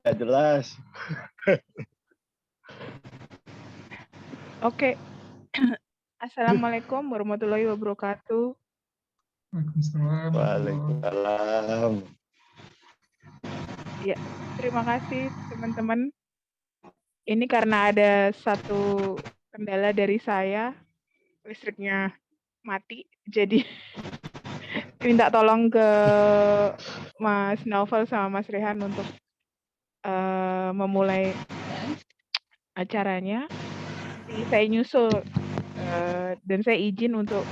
Nggak jelas. Oke. Assalamualaikum warahmatullahi wabarakatuh. Waalaikumsalam. Waalaikumsalam. Ya, terima kasih teman-teman. Ini karena ada satu kendala dari saya, listriknya mati, jadi minta tolong ke Mas Naufal sama Mas Rehan untuk memulai acaranya. Nanti saya nyusul dan saya izin untuk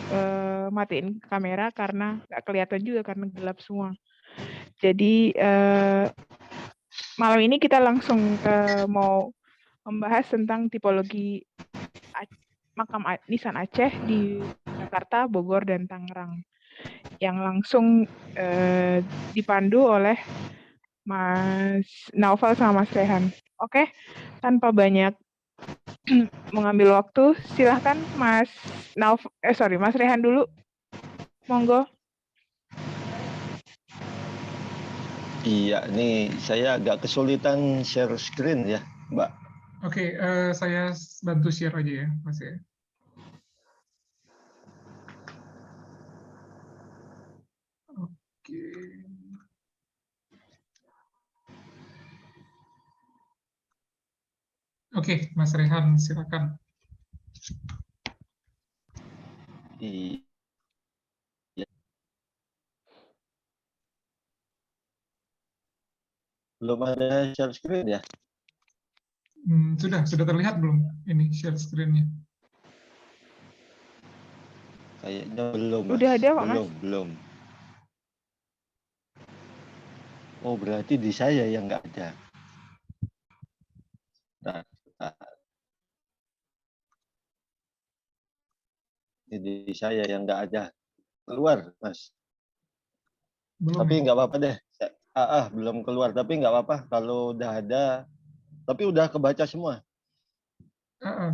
matiin kamera karena nggak kelihatan juga karena gelap semua. Jadi malam ini kita langsung mau membahas tentang tipologi makam nisan Aceh di Jakarta, Bogor, dan Tangerang yang langsung dipandu oleh Mas Naufal sama Mas Rehan. Oke, tanpa banyak mengambil waktu, silahkan Mas Rehan dulu. Monggo. Iya, nih saya agak kesulitan share screen ya, Mbak. Oke, saya bantu share aja ya, Mas ya. Oke. Oke, Mas Rehan, silakan. Iya. Belum ada share screen ya? Sudah terlihat belum ini share screen-nya? Kayaknya belum, Mas. Udah ada kok, Mas. Belum. Oh, berarti di saya yang nggak ada. Nah, di saya yang nggak ada. Keluar, Mas. Belum Tapi ya? nggak apa-apa deh. Belum keluar, tapi nggak apa-apa. Kalau udah ada, tapi udah kebaca semua.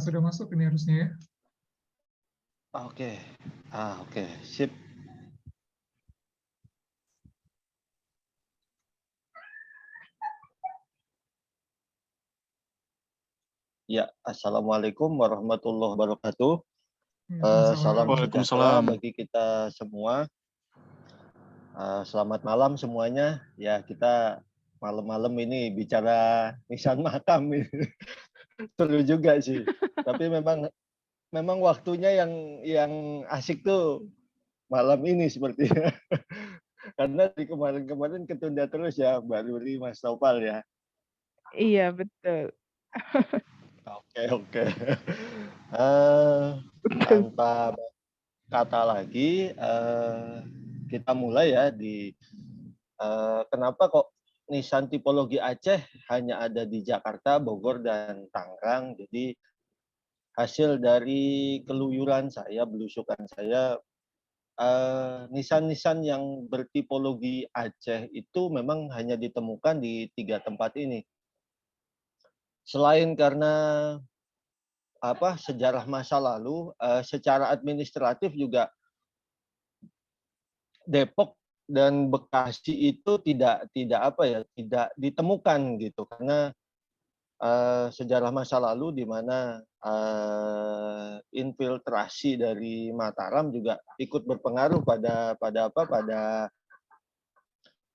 Sudah masuk ini harusnya ya. Oke. Oke. Sip. Ya, Assalamualaikum warahmatullahi wabarakatuh. Salam sejahtera bagi kita semua. Selamat malam semuanya. Ya, kita malam-malam ini bicara nisan makam ini. Seru juga sih. Tapi memang waktunya yang asik tuh malam ini sepertinya. Karena di kemarin-kemarin ketunda terus ya, Mbak Luri, Mas Taufal ya. Iya, betul. Oke. Tanpa kata lagi, kita mulai ya di kenapa kok nisan tipologi Aceh hanya ada di Jakarta, Bogor, dan Tangerang. Jadi hasil dari keluyuran saya, belusukan saya, nisan-nisan yang bertipologi Aceh itu memang hanya ditemukan di 3 tempat ini. Selain karena sejarah masa lalu, secara administratif juga Depok dan Bekasi itu tidak ditemukan gitu, karena sejarah masa lalu di mana infiltrasi dari Mataram juga ikut berpengaruh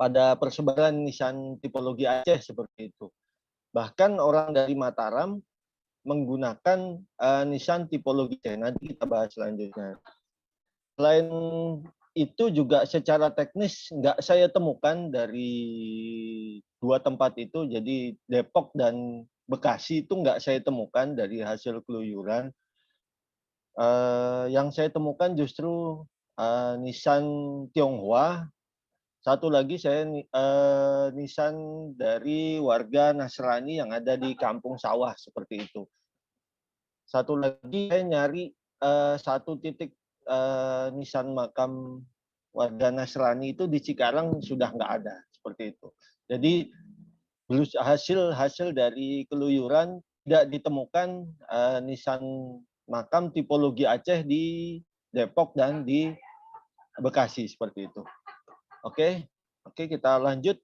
pada persebaran nisan tipologi Aceh seperti itu. Bahkan orang dari Mataram menggunakan nisan tipologi Aceh. Nanti kita bahas selanjutnya. Selain itu juga secara teknis nggak saya temukan dari 2 tempat itu, jadi Depok dan Bekasi itu nggak saya temukan dari hasil keluyuran. Yang saya temukan justru nisan Tionghoa. Satu lagi saya nisan dari warga Nasrani yang ada di Kampung Sawah seperti itu. Satu lagi saya nyari satu titik nisan makam warga Nasrani itu di Cikarang sudah nggak ada seperti itu. Jadi hasil dari keluyuran tidak ditemukan nisan makam tipologi Aceh di Depok dan di Bekasi seperti itu. Oke, kita lanjut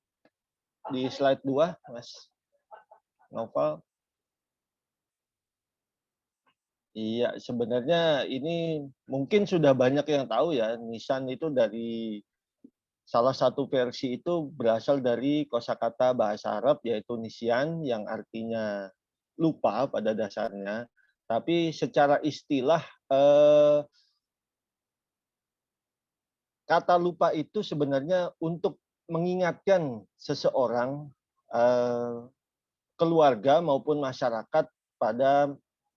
di slide 2, Mas. Noval. Iya, sebenarnya ini mungkin sudah banyak yang tahu ya, nisan itu dari salah satu versi itu berasal dari kosakata bahasa Arab yaitu nisyan yang artinya lupa pada dasarnya. Tapi secara istilah kata lupa itu sebenarnya untuk mengingatkan seseorang, keluarga maupun masyarakat pada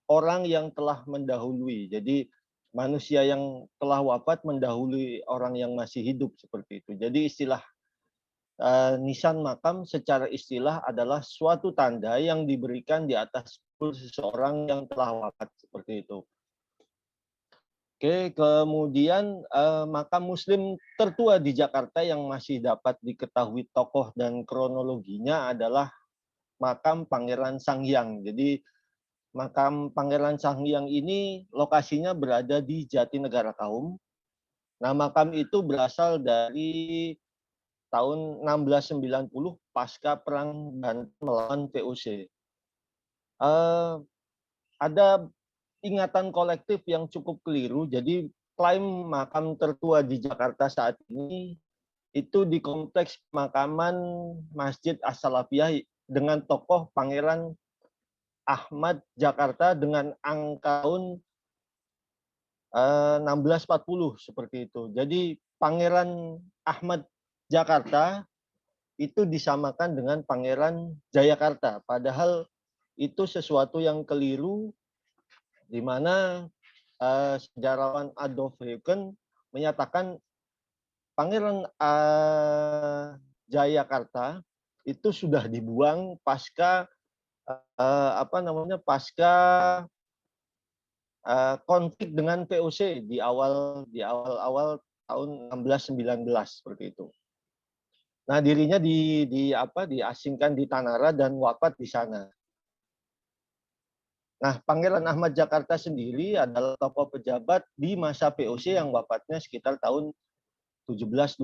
orang yang telah mendahului. Jadi manusia yang telah wafat mendahului orang yang masih hidup seperti itu. Jadi istilah nisan makam secara istilah adalah suatu tanda yang diberikan di atas seseorang yang telah wafat seperti itu. Oke, kemudian makam muslim tertua di Jakarta yang masih dapat diketahui tokoh dan kronologinya adalah makam Pangeran Sanghyang. Jadi makam Pangeran Sanghyang ini lokasinya berada di Jatinegara Kaum. Nah, makam itu berasal dari tahun 1690 pasca perang Banten melawan VOC. Ada ingatan kolektif yang cukup keliru. Jadi klaim makam tertua di Jakarta saat ini itu di kompleks pemakaman Masjid As-Salafiyah dengan tokoh Pangeran Ahmad Jakarta dengan angka tahun 1640 seperti itu. Jadi Pangeran Ahmad Jakarta itu disamakan dengan Pangeran Jayakarta. Padahal itu sesuatu yang keliru di mana sejarawan Adolf Eucken menyatakan Pangeran Jayakarta itu sudah dibuang pasca pasca konflik dengan VOC di awal tahun 1619 seperti itu. Nah, dirinya diasingkan di Tanara dan wafat di sana. Nah, Pangeran Ahmad Jakarta sendiri adalah tokoh pejabat di masa VOC yang wafatnya sekitar tahun 1720.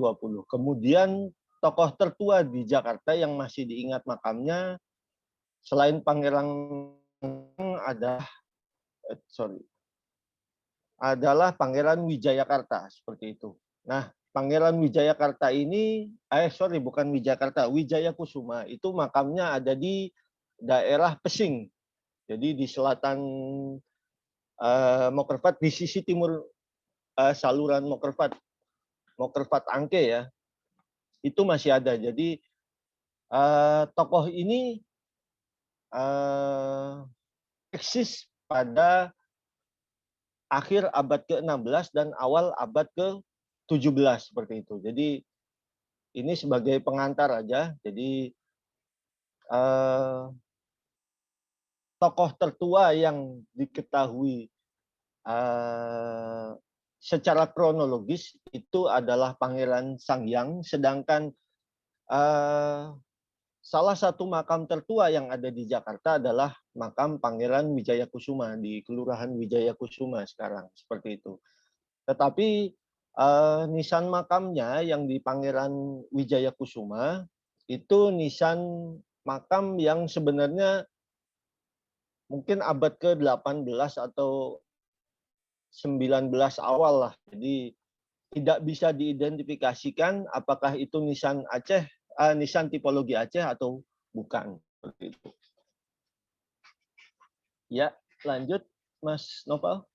Kemudian tokoh tertua di Jakarta yang masih diingat makamnya selain Pangeran adalah Pangeran Wijayakarta seperti itu. Nah, Pangeran Wijayakarta ini, bukan Wijayakarta, Wijayakusuma itu makamnya ada di daerah Pesing. Jadi di selatan Mokervat, di sisi timur saluran Mokervat Angke ya, itu masih ada. Jadi tokoh ini eksis pada akhir abad ke-16 dan awal abad ke-17 seperti itu. Jadi ini sebagai pengantar aja. Jadi tokoh tertua yang diketahui secara kronologis itu adalah Pangeran Sanghyang, sedangkan salah satu makam tertua yang ada di Jakarta adalah makam Pangeran Wijayakusuma di Kelurahan Wijayakusuma sekarang seperti itu. Tetapi nisan makamnya yang di Pangeran Wijayakusuma itu nisan makam yang sebenarnya mungkin abad ke-18 atau 19 awal lah. Jadi tidak bisa diidentifikasikan apakah itu nisan Aceh, nisan tipologi Aceh atau bukan. Seperti itu. Ya, lanjut Mas Noval.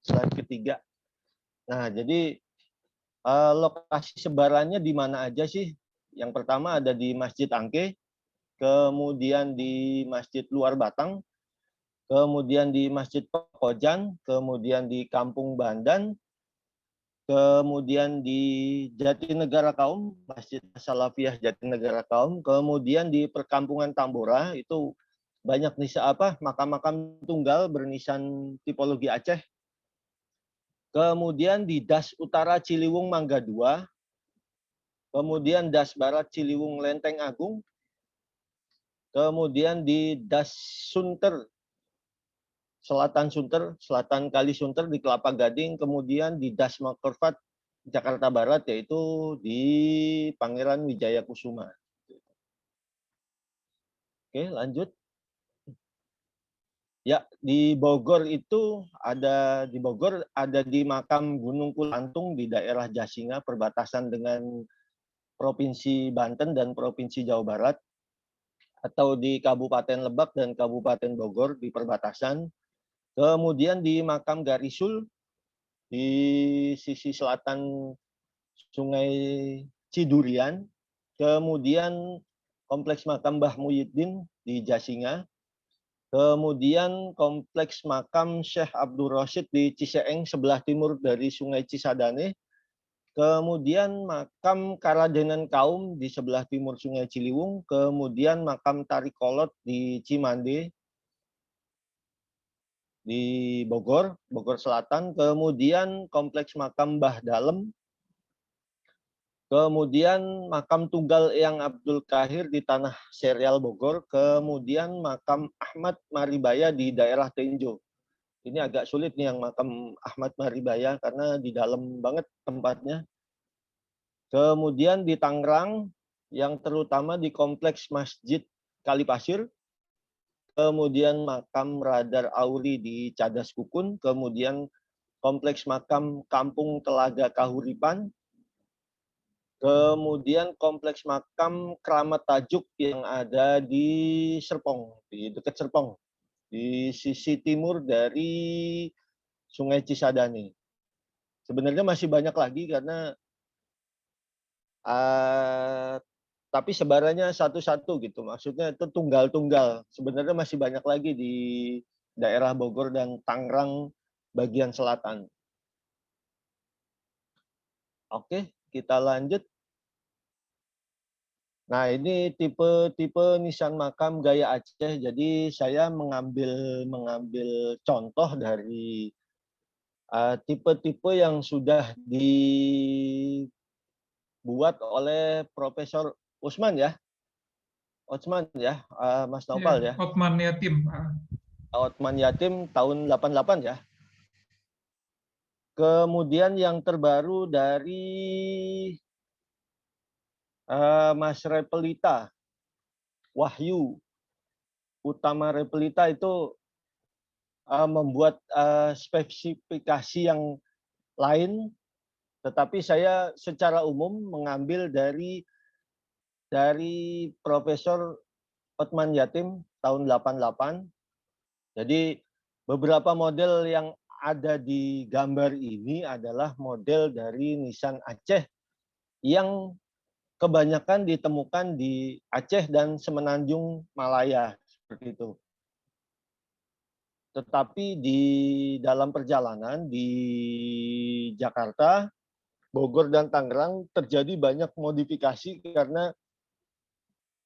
Slide ketiga. Nah, jadi lokasi sebarannya di mana aja sih? Yang pertama ada di Masjid Angke, kemudian di Masjid Luar Batang, kemudian di Masjid Pekojan, kemudian di Kampung Bandan, kemudian di Jatinegara Kaum, Masjid Salafiyah Jatinegara Kaum, kemudian di Perkampungan Tambora itu banyak makam-makam tunggal bernisan tipologi Aceh. Kemudian di Das Utara Ciliwung Mangga 2, kemudian Das Barat Ciliwung Lenteng Agung, kemudian di Das Sunter Selatan Sunter, Selatan Kali Sunter di Kelapa Gading, kemudian di Das Mokervat Jakarta Barat yaitu di Pangeran Wijayakusuma. Oke, lanjut. Ya, di Bogor ada di makam Gunung Kulantung di daerah Jasinga, perbatasan dengan Provinsi Banten dan Provinsi Jawa Barat, atau di Kabupaten Lebak dan Kabupaten Bogor di perbatasan. Kemudian di makam Garisul di sisi selatan Sungai Cidurian. Kemudian kompleks makam Mbah Muhyiddin di Jasinga. Kemudian kompleks makam Syekh Abdul Rashid di Ciseeng sebelah timur dari Sungai Cisadane. Kemudian makam Karadenan Kaum di sebelah timur Sungai Ciliwung. Kemudian makam Tarikolot di Cimande di Bogor Selatan. Kemudian kompleks makam Mbah Dalem. Kemudian makam Tunggal Eyang Abdul Kahir di Tanah Serial Bogor. Kemudian makam Ahmad Maribaya di daerah Tenjo. Ini agak sulit nih yang makam Ahmad Maribaya karena di dalam banget tempatnya. Kemudian di Tangerang yang terutama di kompleks Masjid Kalipasir. Kemudian makam Radar Auri di Cadas Kukun. Kemudian kompleks makam Kampung Telaga Kahuripan. Kemudian kompleks makam Kramat Tajuk yang ada di Serpong, di dekat Serpong, di sisi timur dari Sungai Cisadane. Sebenarnya masih banyak lagi karena tapi sebarannya satu-satu gitu. Maksudnya itu tunggal-tunggal. Sebenarnya masih banyak lagi di daerah Bogor dan Tangerang bagian selatan. Oke, kita lanjut. Nah, ini tipe nisan makam gaya Aceh. Jadi saya mengambil contoh dari tipe-tipe yang sudah dibuat oleh Profesor Usman ya. Mas Nopal ya. Otman Yatim. Otman Yatim tahun 88 ya. Kemudian yang terbaru dari Mas Repelita, Wahyu Utama Repelita itu membuat spesifikasi yang lain, tetapi saya secara umum mengambil dari Profesor Otman Yatim tahun 88. Jadi beberapa model yang ada di gambar ini adalah model dari nisan Aceh yang kebanyakan ditemukan di Aceh dan Semenanjung Malaya seperti itu. Tetapi di dalam perjalanan di Jakarta, Bogor dan Tangerang terjadi banyak modifikasi karena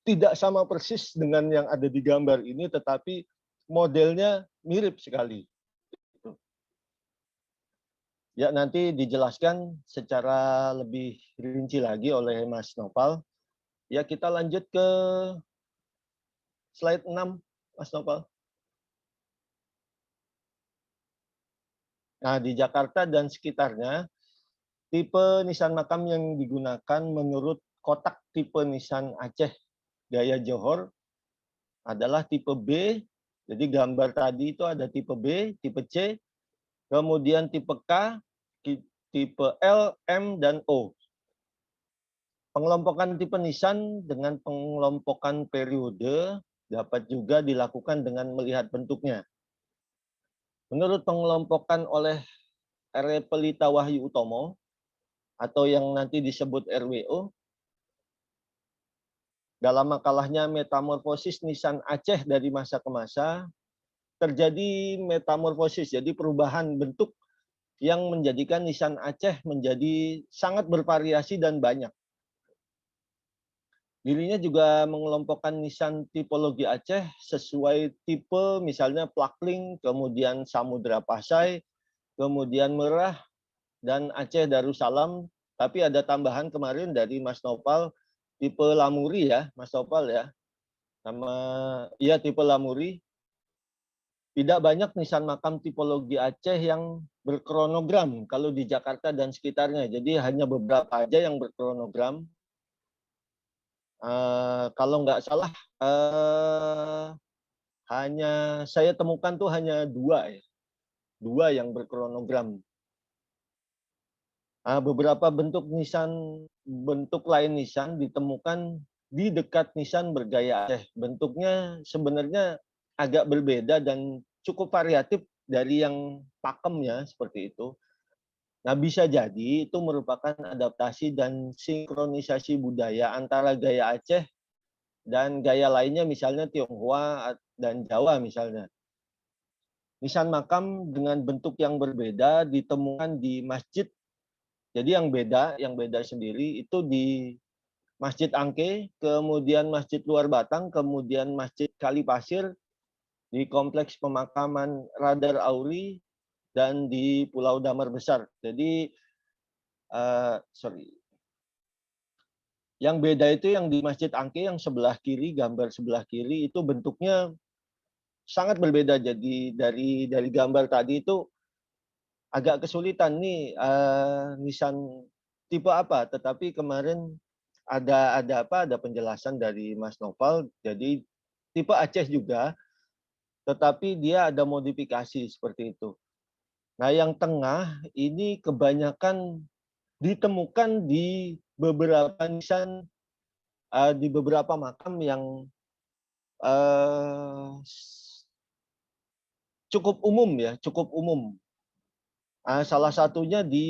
tidak sama persis dengan yang ada di gambar ini, tetapi modelnya mirip sekali. Ya, nanti dijelaskan secara lebih rinci lagi oleh Mas Nopal. Ya, kita lanjut ke slide 6, Mas Nopal. Nah, di Jakarta dan sekitarnya, tipe nisan makam yang digunakan menurut kotak tipe nisan Aceh gaya Johor adalah tipe B. Jadi gambar tadi itu ada tipe B, tipe C, kemudian tipe K, tipe L, M, dan O. Pengelompokan tipe nisan dengan pengelompokan periode dapat juga dilakukan dengan melihat bentuknya. Menurut pengelompokan oleh Repelita Wahyu Utomo, atau yang nanti disebut RWO, dalam makalahnya Metamorfosis Nisan Aceh dari masa ke masa, terjadi metamorfosis, jadi perubahan bentuk yang menjadikan nisan Aceh menjadi sangat bervariasi dan banyak. Dirinya juga mengelompokkan nisan tipologi Aceh sesuai tipe, misalnya Plakling, kemudian Samudra Pasai, kemudian Merah, dan Aceh Darussalam. Tapi ada tambahan kemarin dari Mas Nopal, tipe Lamuri ya, Mas Nopal ya. Tipe Lamuri. Tidak banyak nisan makam tipologi Aceh yang berkronogram kalau di Jakarta dan sekitarnya. Jadi hanya beberapa aja yang berkronogram. Kalau nggak salah hanya saya temukan tuh hanya 2 ya, 2 yang berkronogram. Beberapa bentuk lain nisan ditemukan di dekat nisan bergaya Aceh. Bentuknya sebenarnya agak berbeda dan cukup variatif dari yang pakemnya seperti itu. Nah, bisa jadi itu merupakan adaptasi dan sinkronisasi budaya antara gaya Aceh dan gaya lainnya misalnya Tionghoa dan Jawa misalnya. Nisan makam dengan bentuk yang berbeda ditemukan di masjid. Jadi yang beda sendiri itu di Masjid Angke, kemudian Masjid Luar Batang, kemudian Masjid Kali Pasir, di Kompleks Pemakaman Radar Auri, dan di Pulau Damar Besar. Jadi, yang beda itu yang di Masjid Angke yang sebelah kiri, gambar sebelah kiri itu bentuknya sangat berbeda. Jadi dari gambar tadi itu agak kesulitan nih nisan tipe apa. Tetapi kemarin ada penjelasan dari Mas Noval. Jadi tipe Aceh juga, tetapi dia ada modifikasi seperti itu. Nah, yang tengah ini kebanyakan ditemukan di beberapa nisan di beberapa makam yang cukup umum ya, cukup umum. Salah satunya di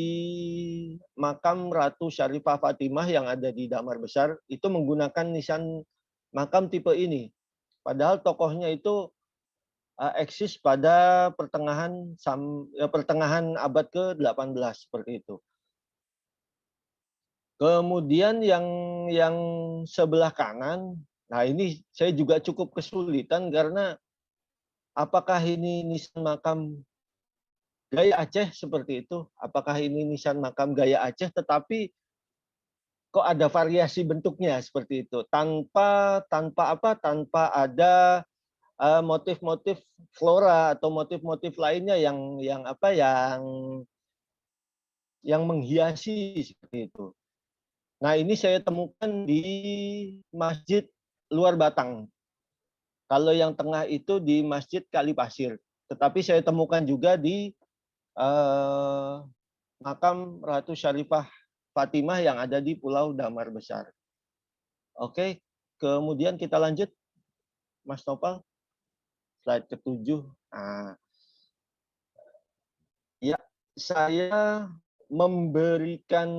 makam Ratu Syarifah Fatimah yang ada di Damar Besar itu menggunakan nisan makam tipe ini. Padahal tokohnya itu eksis pada pertengahan abad ke-18 seperti itu. Kemudian yang sebelah kanan, nah ini saya juga cukup kesulitan karena apakah ini nisan makam gaya Aceh seperti itu? Apakah ini nisan makam gaya Aceh tetapi kok ada variasi bentuknya seperti itu tanpa ada motif-motif flora atau motif-motif lainnya yang menghiasi seperti itu. Nah, ini saya temukan di Masjid Luar Batang. Kalau yang tengah itu di Masjid Kali Pasir. Tetapi saya temukan juga di makam Ratu Syarifah Fatimah yang ada di Pulau Damar Besar. Oke, kemudian kita lanjut, Mas Nopal, slide ke-7. Nah, ya, saya memberikan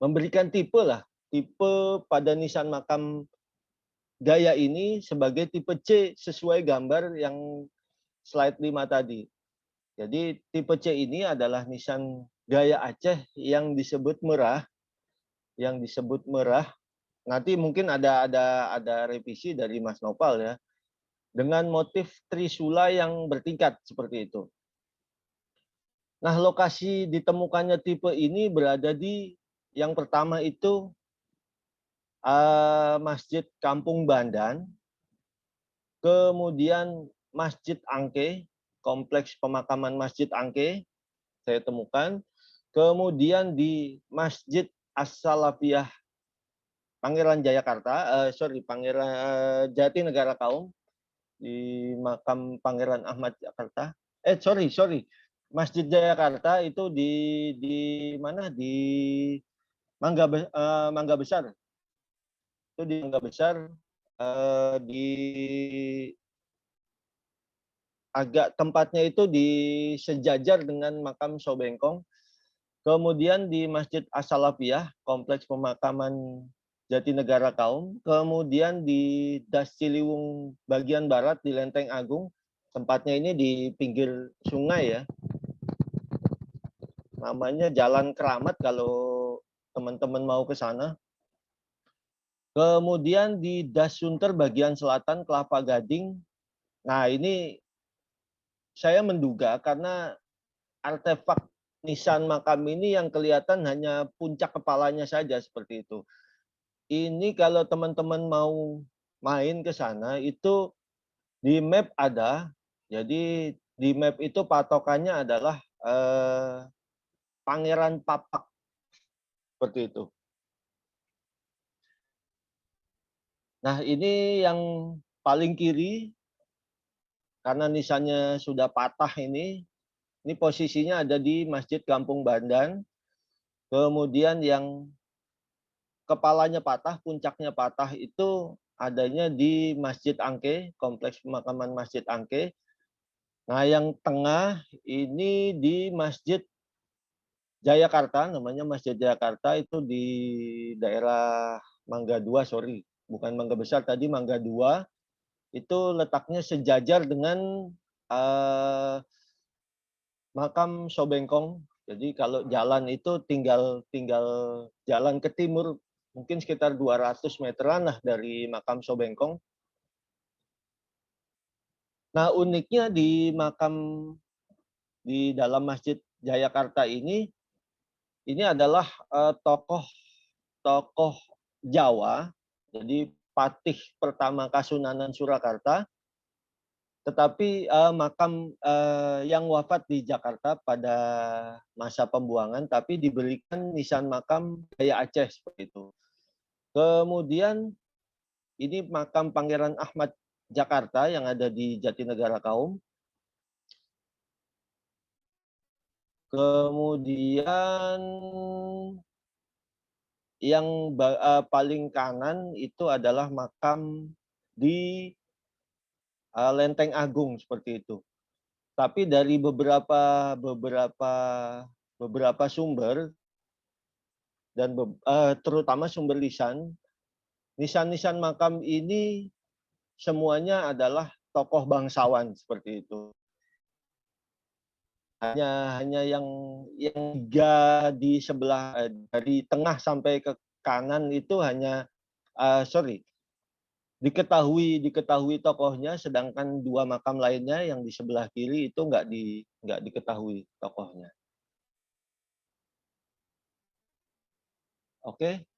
memberikan tipe pada nisan makam gaya ini sebagai tipe C sesuai gambar yang slide 5 tadi. Jadi tipe C ini adalah nisan gaya Aceh yang disebut merah, Nanti mungkin ada revisi dari Mas Nopal ya, dengan motif trisula yang bertingkat seperti itu. Nah, lokasi ditemukannya tipe ini berada di yang pertama itu Masjid Kampung Bandan, kemudian Masjid Angke, Kompleks Pemakaman Masjid Angke, saya temukan. Kemudian di Masjid As-Salafiyah Pangeran Jatinegara Kaum, di makam Pangeran Ahmad Jakarta. Masjid Jayakarta itu di mana? Di Mangga Besar. Itu di Mangga Besar di agak tempatnya itu di sejajar dengan makam Sobengkong. Kemudian di Masjid As-Salafiyah, Kompleks Pemakaman Jatinegara Kaum. Kemudian di Das Ciliwung bagian barat di Lenteng Agung. Tempatnya ini di pinggir sungai ya. Namanya Jalan Keramat kalau teman-teman mau ke sana. Kemudian di Das Sunter bagian selatan Kelapa Gading. Nah, ini saya menduga karena artefak nisan makam ini yang kelihatan hanya puncak kepalanya saja seperti itu. Ini kalau teman-teman mau main ke sana itu di map ada. Jadi di map itu patokannya adalah Pangeran Papak. Seperti itu. Nah, ini yang paling kiri, karena nisannya sudah patah ini posisinya ada di Masjid Kampung Bandan. Kemudian yang kepalanya patah, puncaknya patah itu adanya di Masjid Angke, Kompleks Pemakaman Masjid Angke. Nah, yang tengah ini di Masjid Jayakarta, namanya Masjid Jayakarta, itu di daerah Mangga 2, sorry. Bukan Mangga Besar, tadi Mangga 2. Itu letaknya sejajar dengan makam Sobengkong. Jadi kalau jalan itu tinggal jalan ke timur, mungkin sekitar 200 meteran lah dari makam Sobengkong. Nah, uniknya di dalam Masjid Jayakarta ini adalah tokoh Jawa, jadi patih pertama Kasunanan Surakarta, tetapi makam yang wafat di Jakarta pada masa pembuangan, tapi diberikan nisan makam Gaya Aceh seperti itu. Kemudian ini makam Pangeran Ahmad Jakarta yang ada di Jatinegara Kaum. Kemudian yang paling kanan itu adalah makam di Lenteng Agung seperti itu. Tapi dari beberapa sumber dan terutama sumber lisan, nisan-nisan makam ini semuanya adalah tokoh bangsawan seperti itu. Hanya yang tiga di sebelah dari tengah sampai ke kanan itu hanya diketahui tokohnya, sedangkan dua makam lainnya yang di sebelah kiri itu nggak diketahui tokohnya. Oke,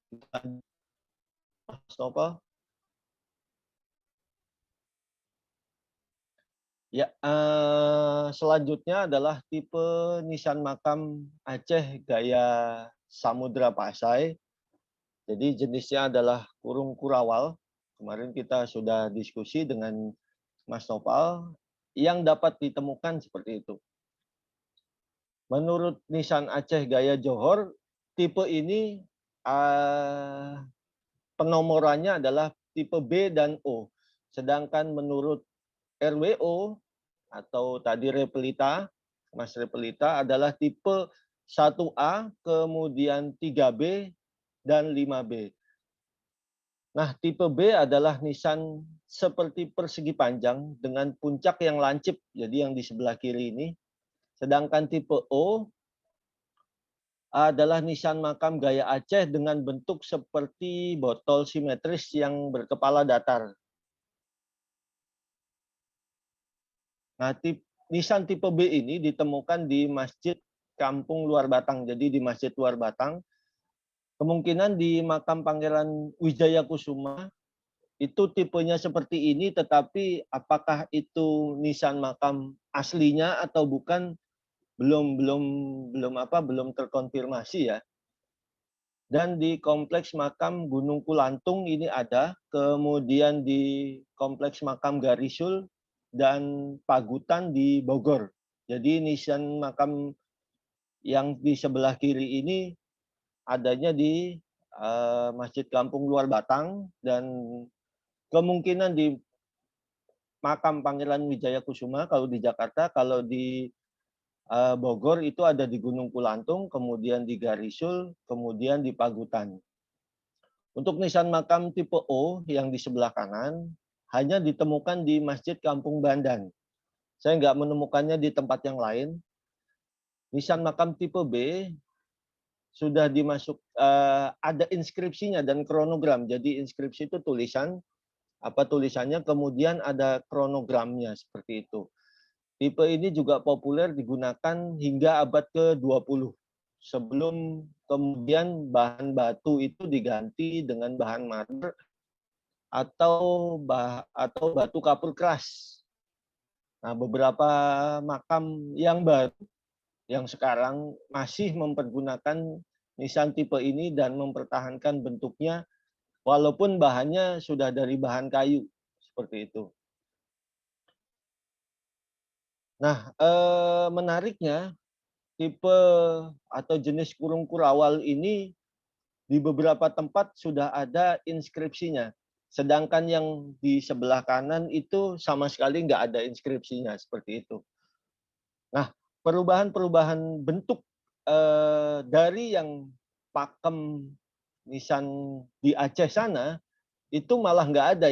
Mas Novel. Ya, selanjutnya adalah tipe nisan makam Aceh gaya Samudra Pasai. Jadi jenisnya adalah kurung kurawal. Kemarin kita sudah diskusi dengan Mas Nopal yang dapat ditemukan seperti itu. Menurut nisan Aceh gaya Johor, tipe ini penomorannya adalah tipe B dan O. Sedangkan menurut RWO atau tadi Repelita, Mas Repelita adalah tipe 1A, kemudian 3B, dan 5B. Nah, tipe B adalah nisan seperti persegi panjang dengan puncak yang lancip, jadi yang di sebelah kiri ini. Sedangkan tipe O adalah nisan makam gaya Aceh dengan bentuk seperti botol simetris yang berkepala datar. Nah, nisan tipe B ini ditemukan di Masjid Kampung Luar Batang. Jadi di Masjid Luar Batang, kemungkinan di makam Pangeran Wijaya Kusuma itu tipenya seperti ini, tetapi apakah itu nisan makam aslinya atau bukan belum terkonfirmasi ya. Dan di kompleks makam Gunung Kulantung ini ada, kemudian di kompleks makam Garisul dan Pagutan di Bogor. Jadi nisan makam yang di sebelah kiri ini adanya di Masjid Kampung Luar Batang, dan kemungkinan di makam Pangeran Wijaya Kusuma kalau di Jakarta, kalau di Bogor itu ada di Gunung Kulantung, kemudian di Garisul, kemudian di Pagutan. Untuk nisan makam tipe O yang di sebelah kanan hanya ditemukan di Masjid Kampung Bandan. Saya nggak menemukannya di tempat yang lain. Nisan makam tipe B sudah ada inskripsinya dan kronogram. Jadi inskripsi itu tulisannya, kemudian ada kronogramnya seperti itu. Tipe ini juga populer digunakan hingga abad ke-20. Sebelum kemudian bahan batu itu diganti dengan bahan marmer atau batu kapur keras. Nah, beberapa makam yang baru yang sekarang masih mempergunakan nisan tipe ini dan mempertahankan bentuknya walaupun bahannya sudah dari bahan kayu seperti itu. Nah, menariknya tipe atau jenis kurung kurawal ini di beberapa tempat sudah ada inskripsinya. Sedangkan yang di sebelah kanan itu sama sekali nggak ada inskripsinya seperti itu. Nah, perubahan-perubahan bentuk dari yang pakem nisan di Aceh sana itu malah nggak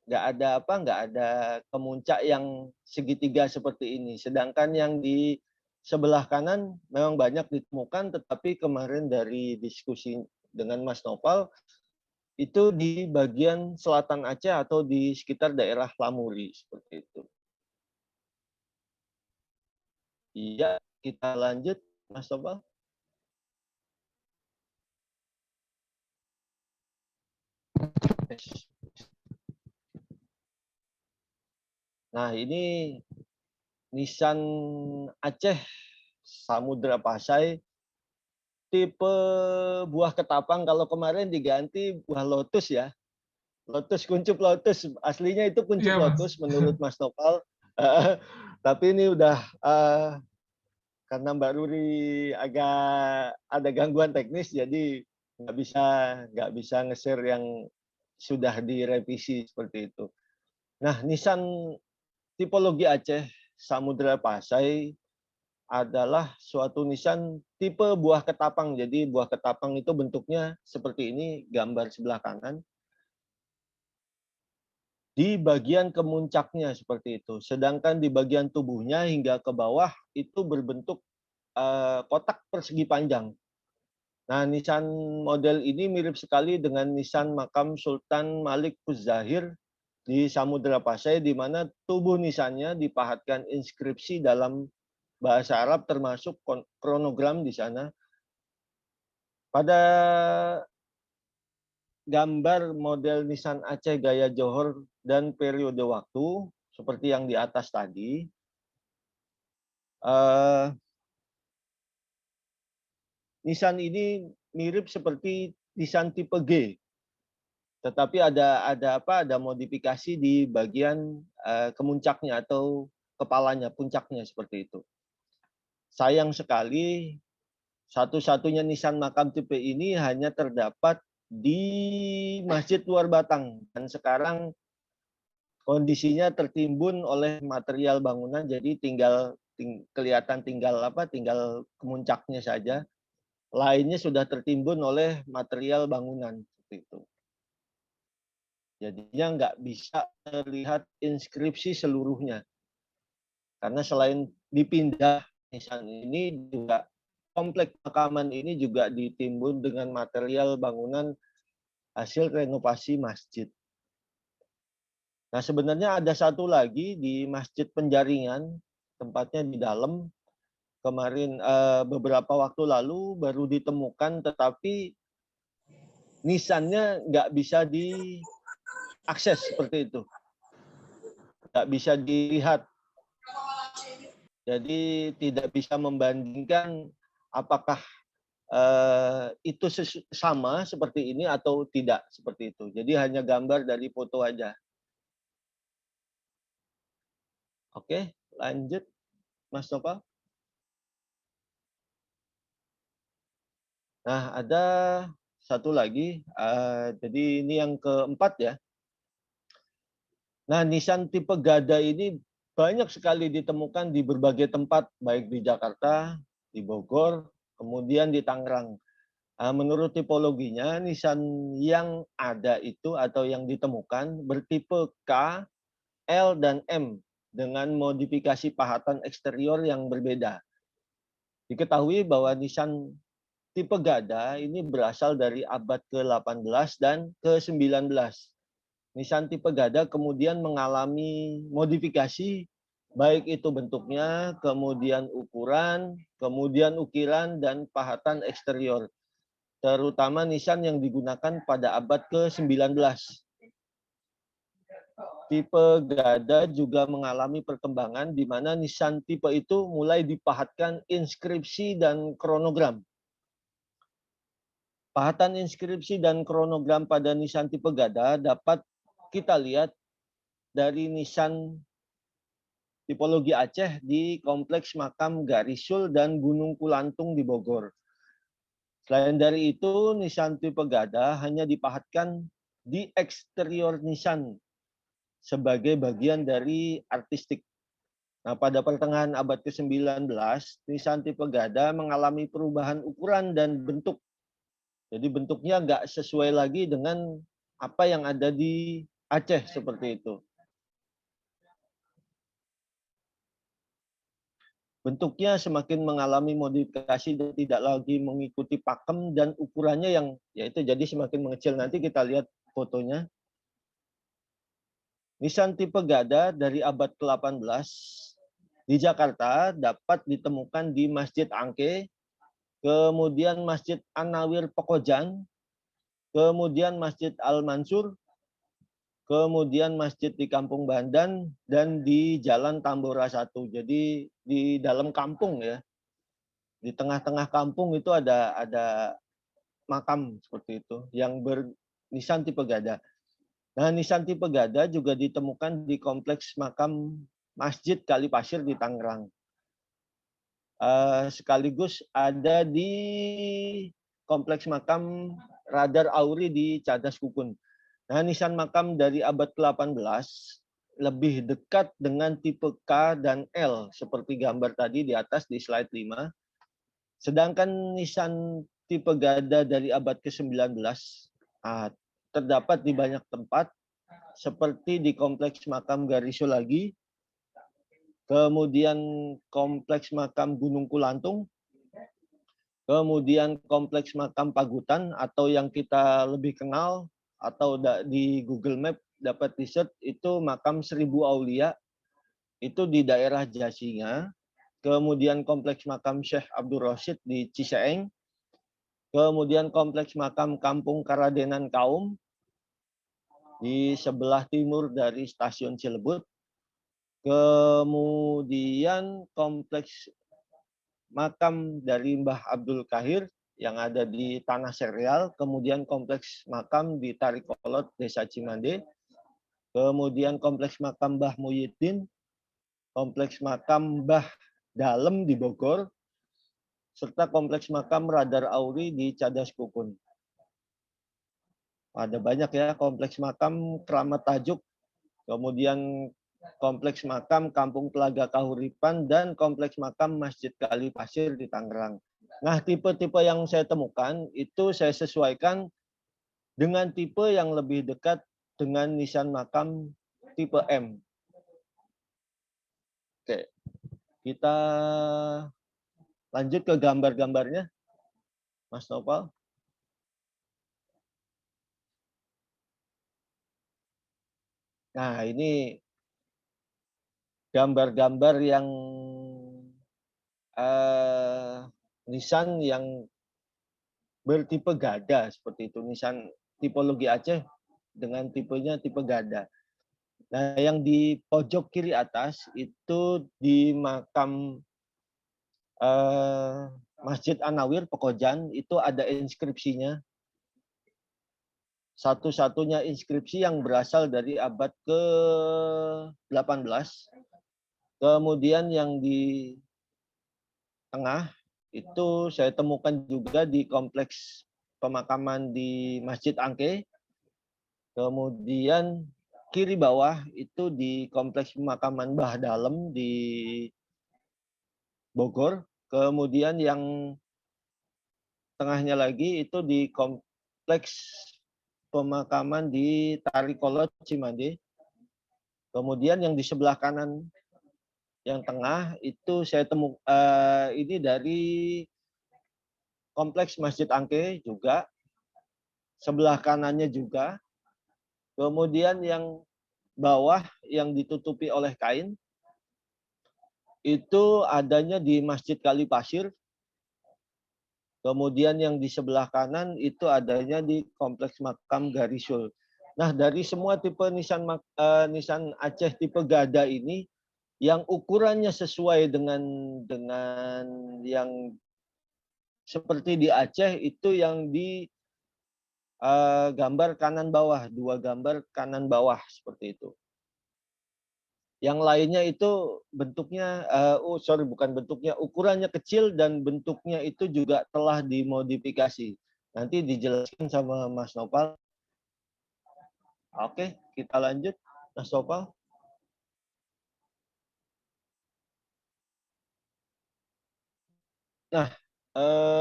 ada kemuncak yang segitiga seperti ini. Sedangkan yang di sebelah kanan memang banyak ditemukan, tetapi kemarin dari diskusi dengan Mas Nopal itu di bagian selatan Aceh atau di sekitar daerah Lamuri seperti itu. Iya, kita lanjut, Mas Nopal. Nah, ini nisan Aceh Samudra Pasai tipe buah ketapang. Kalau kemarin diganti buah lotus ya. Lotus, kuncup lotus. Aslinya itu kuncup lotus menurut Mas Nopal. Tapi ini udah karena Mbak Ruri agak ada gangguan teknis, jadi nggak bisa nge-share yang sudah direvisi seperti itu. Nah, nisan tipologi Aceh Samudra Pasai adalah suatu nisan tipe buah ketapang. Jadi buah ketapang itu bentuknya seperti ini, gambar sebelah kanan. Di bagian kemuncaknya seperti itu. Sedangkan di bagian tubuhnya hingga ke bawah itu berbentuk kotak persegi panjang. Nah, nisan model ini mirip sekali dengan nisan makam Sultan Malik Uz-Zahir di Samudra Pasai, di mana tubuh nisannya dipahatkan inskripsi dalam bahasa Arab termasuk kronogram di sana. Pada gambar model nisan Aceh gaya Johor dan periode waktu seperti yang di atas tadi, nisan ini mirip seperti nisan tipe G, tetapi ada modifikasi di bagian kemuncaknya atau kepalanya, puncaknya seperti itu. Sayang sekali satu-satunya nisan makam tipe ini hanya terdapat di Masjid Luar Batang, dan sekarang kondisinya tertimbun oleh material bangunan, jadi kelihatan tinggal kemuncaknya saja. Lainnya sudah tertimbun oleh material bangunan seperti itu. Jadinya nggak bisa terlihat inskripsi seluruhnya. Karena selain dipindah nisan ini juga kompleks makaman ini juga ditimbun dengan material bangunan hasil renovasi masjid. Nah, sebenarnya ada satu lagi di Masjid Penjaringan, tempatnya di dalam. Kemarin beberapa waktu lalu baru ditemukan, tetapi nisannya nggak bisa diakses seperti itu. Nggak bisa dilihat. Jadi tidak bisa membandingkan apakah itu sama seperti ini atau tidak seperti itu. Jadi hanya gambar dari foto aja. Oke, lanjut Mas Nopal. Nah, ada satu lagi. Jadi ini yang keempat ya. Nah, nisan tipe gada ini banyak sekali ditemukan di berbagai tempat, baik di Jakarta, di Bogor, kemudian di Tangerang. Menurut tipologinya, nisan yang ada itu atau yang ditemukan bertipe K, L, dan M dengan modifikasi pahatan eksterior yang berbeda. Diketahui bahwa nisan tipe gada ini berasal dari abad ke-18 dan ke-19. Nisan tipe gada kemudian mengalami modifikasi, baik itu bentuknya, kemudian ukuran, kemudian ukiran, dan pahatan eksterior. Terutama nisan yang digunakan pada abad ke-19. tipe Gada juga mengalami perkembangan di mana nisan tipe itu mulai dipahatkan inskripsi dan kronogram. Pahatan inskripsi dan kronogram pada nisan tipe Gada dapat kita lihat dari nisan tipologi Aceh di Kompleks Makam Garisul dan Gunung Kulantung di Bogor. Selain dari itu, nisan tipe Gada hanya dipahatkan di eksterior nisan sebagai bagian dari artistik. Nah, pada pertengahan abad ke-19, nisan tipe Gada mengalami perubahan ukuran dan bentuk. Jadi bentuknya nggak sesuai lagi dengan apa yang ada di Aceh seperti itu. Bentuknya semakin mengalami modifikasi dan tidak lagi mengikuti pakem dan ukurannya yang yaitu jadi semakin mengecil. Nanti kita lihat fotonya. Nisan tipe Gada dari abad ke-18 di Jakarta dapat ditemukan di Masjid Angke, kemudian Masjid An-Nawir Pekojan, kemudian Masjid Al-Mansur, kemudian masjid di Kampung Bandan, dan di Jalan Tambora 1. Jadi di dalam kampung ya. Di tengah-tengah kampung itu ada makam seperti itu yang bernisan tipe Gada. Nah, nisan tipe Gada juga ditemukan di kompleks makam Masjid Kali Pasir di Tangerang. Sekaligus ada di kompleks makam Radar Auri di Cadas Kukun. Nah, nisan makam dari abad ke-18 lebih dekat dengan tipe K dan L seperti gambar tadi di atas di slide 5. Sedangkan nisan tipe Gada dari abad ke-19 terdapat di banyak tempat seperti di kompleks makam Garisul lagi, kemudian kompleks makam Gunung Kulantung, kemudian kompleks makam Pagutan atau yang kita lebih kenal atau di Google Map dapat di-search itu makam Seribu Aulia, itu di daerah Jasinga, kemudian kompleks makam Syekh Abdul Rashid di Ciseeng, kemudian kompleks makam Kampung Karadenan Kaum di sebelah timur dari stasiun Cilebut, kemudian kompleks makam dari Mbah Abdul Kahir yang ada di Tanah Serial, kemudian kompleks makam di Tarikolot, Desa Cimande, kemudian kompleks makam Mbah Muhyiddin, kompleks makam Mbah Dalem di Bogor, serta kompleks makam Radar Auri di Cadas Kukun. Ada banyak ya, kompleks makam Keramat Tajuk, kemudian kompleks makam Kampung Telaga Kahuripan, dan kompleks makam Masjid Kali Pasir di Tangerang. Nah, tipe-tipe yang saya temukan itu saya sesuaikan dengan tipe yang lebih dekat dengan nisan makam tipe M. Oke, kita lanjut ke gambar-gambarnya, Mas Nopal. Nah, ini gambar-gambar yang nisan yang bertipe Gada seperti itu. Nisan tipologi Aceh dengan tipenya tipe Gada. Nah, yang di pojok kiri atas itu di makam Masjid An-Nawir Pekojan itu ada inskripsinya. Satu-satunya inskripsi yang berasal dari abad ke-18. Kemudian yang di tengah itu saya temukan juga di kompleks pemakaman di Masjid Angke. Kemudian kiri bawah itu di kompleks pemakaman Mbah Dalem di Bogor. Kemudian yang tengahnya lagi itu di kompleks pemakaman di Tarikolot, Cimande. Kemudian yang di sebelah kanan yang tengah itu saya ini dari kompleks Masjid Angke juga. Sebelah kanannya juga. Kemudian yang bawah yang ditutupi oleh kain itu adanya di Masjid Kali Pasir. Kemudian yang di sebelah kanan itu adanya di kompleks makam Garisul. Nah, dari semua tipe nisan Aceh tipe gada ini, yang ukurannya sesuai dengan yang seperti di Aceh itu yang di gambar kanan bawah, 2 gambar kanan bawah seperti itu. Yang lainnya itu bentuknya, bukan bentuknya, ukurannya kecil dan bentuknya itu juga telah dimodifikasi. Nanti dijelaskan sama Mas Nopal. Oke, kita lanjut, Mas Nopal. Nah,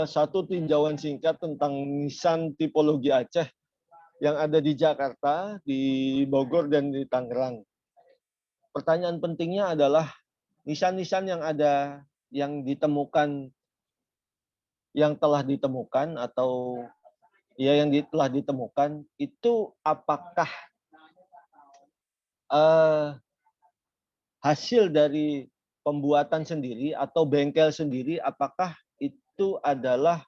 satu tinjauan singkat tentang nisan tipologi Aceh yang ada di Jakarta, di Bogor, dan di Tangerang. Pertanyaan pentingnya adalah nisan-nisan yang ada, yang ditemukan, yang telah ditemukan atau ya yang telah ditemukan itu apakah hasil dari pembuatan sendiri atau bengkel sendiri, apakah itu adalah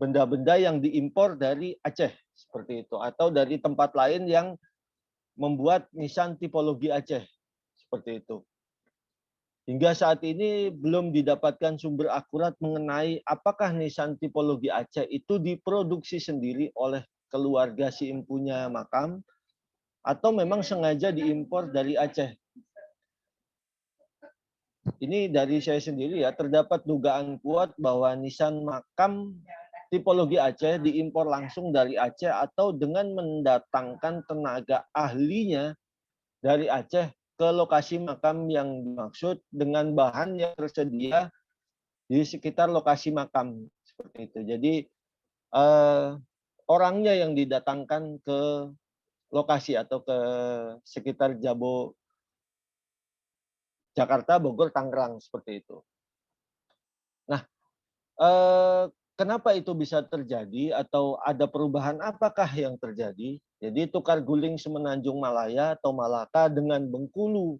benda-benda yang diimpor dari Aceh seperti itu, atau dari tempat lain yang membuat nisan tipologi Aceh seperti itu. Hingga saat ini belum didapatkan sumber akurat mengenai apakah nisan tipologi Aceh itu diproduksi sendiri oleh keluarga si empunya makam atau memang sengaja diimpor dari Aceh. Ini dari saya sendiri ya, terdapat dugaan kuat bahwa nisan makam tipologi Aceh diimpor langsung dari Aceh atau dengan mendatangkan tenaga ahlinya dari Aceh ke lokasi makam yang dimaksud dengan bahan yang tersedia di sekitar lokasi makam seperti itu. Jadi orangnya yang didatangkan ke lokasi atau ke sekitar Jakarta, Bogor, Tangerang seperti itu. Nah, kenapa itu bisa terjadi atau ada perubahan apakah yang terjadi? Jadi tukar guling Semenanjung Malaya atau Malaka dengan Bengkulu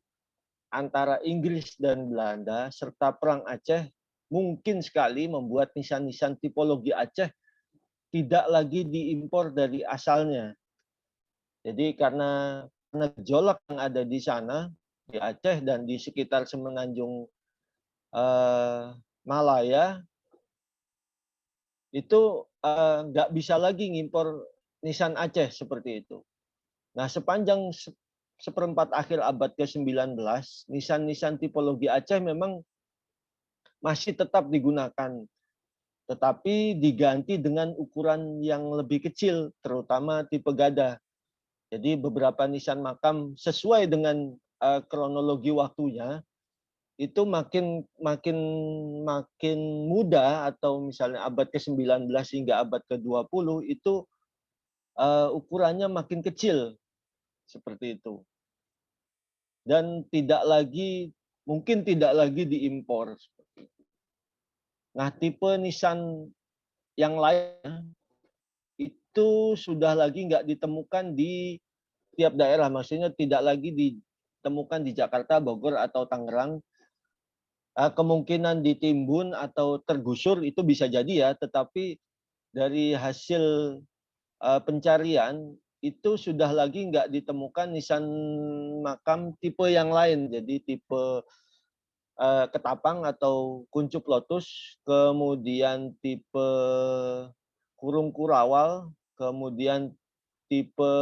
antara Inggris dan Belanda serta Perang Aceh mungkin sekali membuat nisan-nisan tipologi Aceh tidak lagi diimpor dari asalnya. Jadi karena gejolak yang ada di sana, di Aceh dan di sekitar Semenanjung Malaya, itu nggak bisa lagi ngimpor nisan Aceh seperti itu. Nah, sepanjang seperempat akhir abad ke-19, nisan-nisan tipologi Aceh memang masih tetap digunakan, tetapi diganti dengan ukuran yang lebih kecil, terutama tipe gada. Jadi beberapa nisan makam sesuai dengan kronologi waktunya itu makin muda, atau misalnya abad ke-19 hingga abad ke-20 itu ukurannya makin kecil seperti itu. Dan mungkin tidak lagi diimpor. Nah, tipe nisan yang lain itu sudah lagi nggak ditemukan di tiap daerah, maksudnya tidak lagi ditemukan di Jakarta, Bogor, atau Tangerang. Kemungkinan ditimbun atau tergusur itu bisa jadi ya, tetapi dari hasil pencarian itu sudah lagi nggak ditemukan nisan makam tipe yang lain, jadi tipe ketapang atau kuncup lotus, kemudian tipe kurung kurawal, kemudian tipe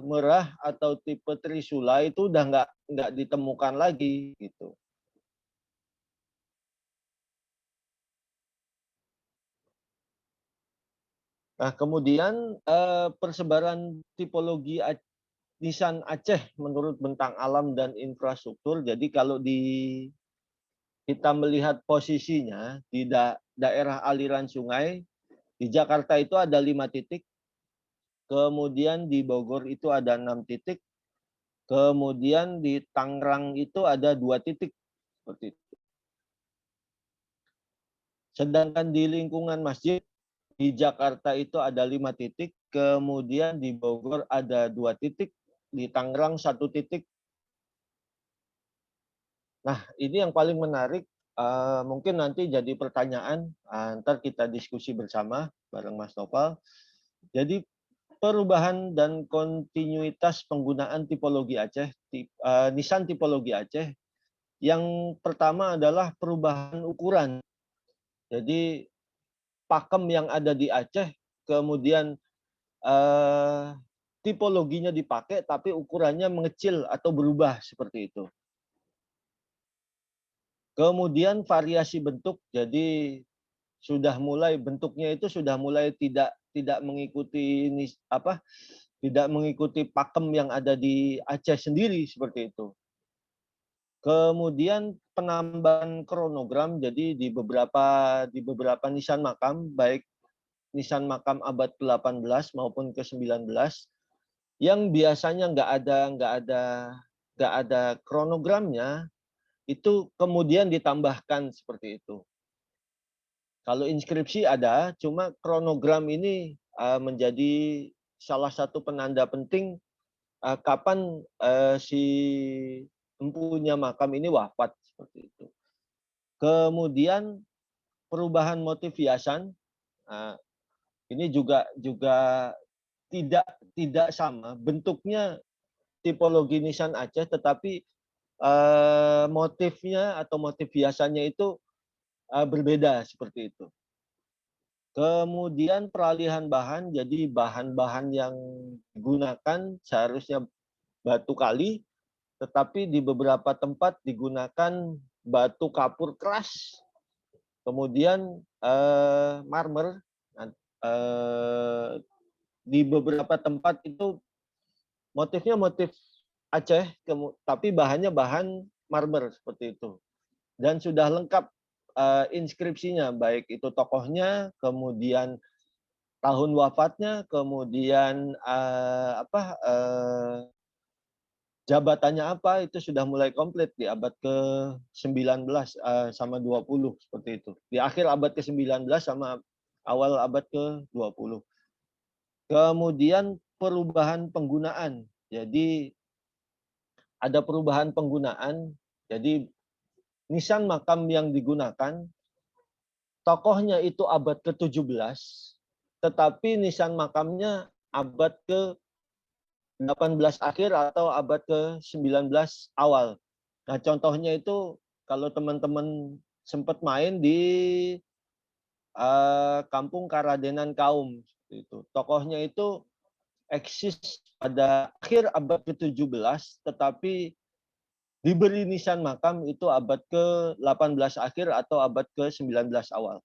merah atau tipe trisula itu udah nggak ditemukan lagi gitu. Nah, kemudian persebaran tipologi nisan Aceh menurut bentang alam dan infrastruktur. Jadi kalau kita melihat posisinya di daerah aliran sungai, di Jakarta itu ada 5 titik, kemudian di Bogor itu ada 6 titik, kemudian di Tangerang itu ada 2 titik seperti itu. Sedangkan di lingkungan masjid di Jakarta itu ada 5 titik, kemudian di Bogor ada 2 titik, di Tangerang 1 titik. Nah, ini yang paling menarik, mungkin nanti jadi pertanyaan, ntar kita diskusi bersama bareng Mas Nopal. Jadi perubahan dan kontinuitas penggunaan tipologi Aceh, nisan tipologi Aceh. Yang pertama adalah perubahan ukuran. Jadi pakem yang ada di Aceh kemudian tipologinya dipakai tapi ukurannya mengecil atau berubah seperti itu. Kemudian variasi bentuk, jadi bentuknya itu sudah mulai tidak mengikuti tidak mengikuti pakem yang ada di Aceh sendiri seperti itu. Kemudian penambahan kronogram, jadi di beberapa nisan makam, baik nisan makam abad ke-18 maupun ke-19, yang biasanya nggak ada kronogramnya, itu kemudian ditambahkan seperti itu. Kalau inskripsi ada, cuma kronogram ini menjadi salah satu penanda penting kapan si empunya makam ini wafat seperti itu. Kemudian perubahan motif hiasan, ini juga tidak sama bentuknya tipologi nisan Aceh, tetapi motifnya atau motif hiasannya itu berbeda seperti itu. Kemudian peralihan bahan, jadi bahan-bahan yang digunakan seharusnya batu kali, tetapi di beberapa tempat digunakan batu kapur keras, kemudian marmer. Di beberapa tempat itu motifnya motif Aceh, tapi bahannya bahan marmer seperti itu. Dan sudah lengkap inskripsinya, baik itu tokohnya, kemudian tahun wafatnya, kemudian jabatannya apa, itu sudah mulai komplit di abad ke-19 sama 20 seperti itu. Di akhir abad ke-19 sama awal abad ke-20. Kemudian perubahan penggunaan. Jadi ada perubahan penggunaan. Jadi nisan makam yang digunakan tokohnya itu abad ke-17, tetapi nisan makamnya abad ke-18 akhir atau abad ke-19 awal. Nah, contohnya itu kalau teman-teman sempat main di Kampung Karadenan Kaum, itu tokohnya itu eksis pada akhir abad ke-17, tetapi diberi nisan makam itu abad ke-18 akhir atau abad ke-19 awal.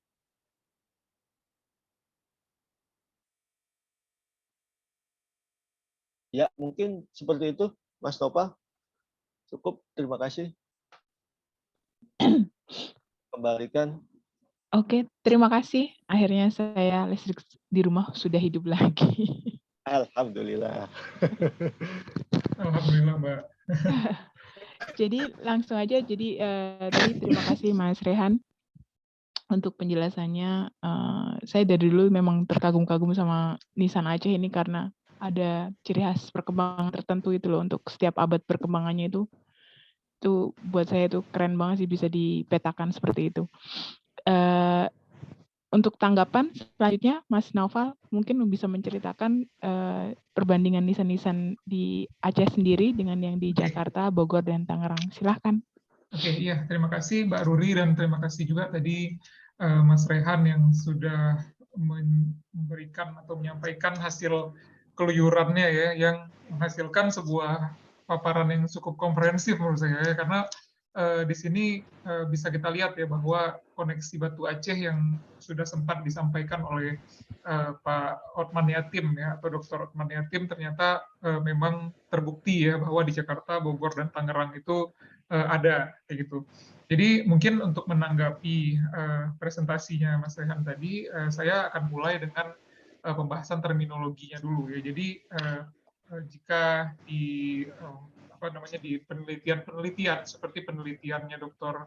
Ya, mungkin seperti itu, Mas Nopal. Cukup, terima kasih. Kembalikan. Oke, terima kasih. Akhirnya saya listrik di rumah sudah hidup lagi. Alhamdulillah. Alhamdulillah, Mbak. Jadi langsung aja. Jadi tadi terima kasih Mas Rehan untuk penjelasannya. Saya dari dulu memang terkagum-kagum sama nisan Aceh ini karena ada ciri khas perkembangan tertentu itu loh, untuk setiap abad perkembangannya itu buat saya itu keren banget sih, bisa dipetakan seperti itu. Untuk tanggapan selanjutnya, Mas Naufal mungkin bisa menceritakan perbandingan nisan-nisan di Aceh sendiri dengan yang di Jakarta, Bogor, dan Tangerang. Silahkan. Oke, iya, terima kasih Mbak Ruri, dan terima kasih juga tadi Mas Rehan yang sudah memberikan atau menyampaikan hasil keluyurannya ya, yang menghasilkan sebuah paparan yang cukup komprehensif menurut saya ya, karena di sini bisa kita lihat ya bahwa koneksi Batu Aceh yang sudah sempat disampaikan oleh Pak Otman Yatim ya, atau Dr. Otman Yatim, ternyata memang terbukti ya bahwa di Jakarta, Bogor, dan Tangerang itu ada kayak gitu. Jadi mungkin untuk menanggapi presentasinya Mas Rehan tadi, saya akan mulai dengan pembahasan terminologinya dulu ya. Jadi jika di di penelitian seperti penelitiannya Dr.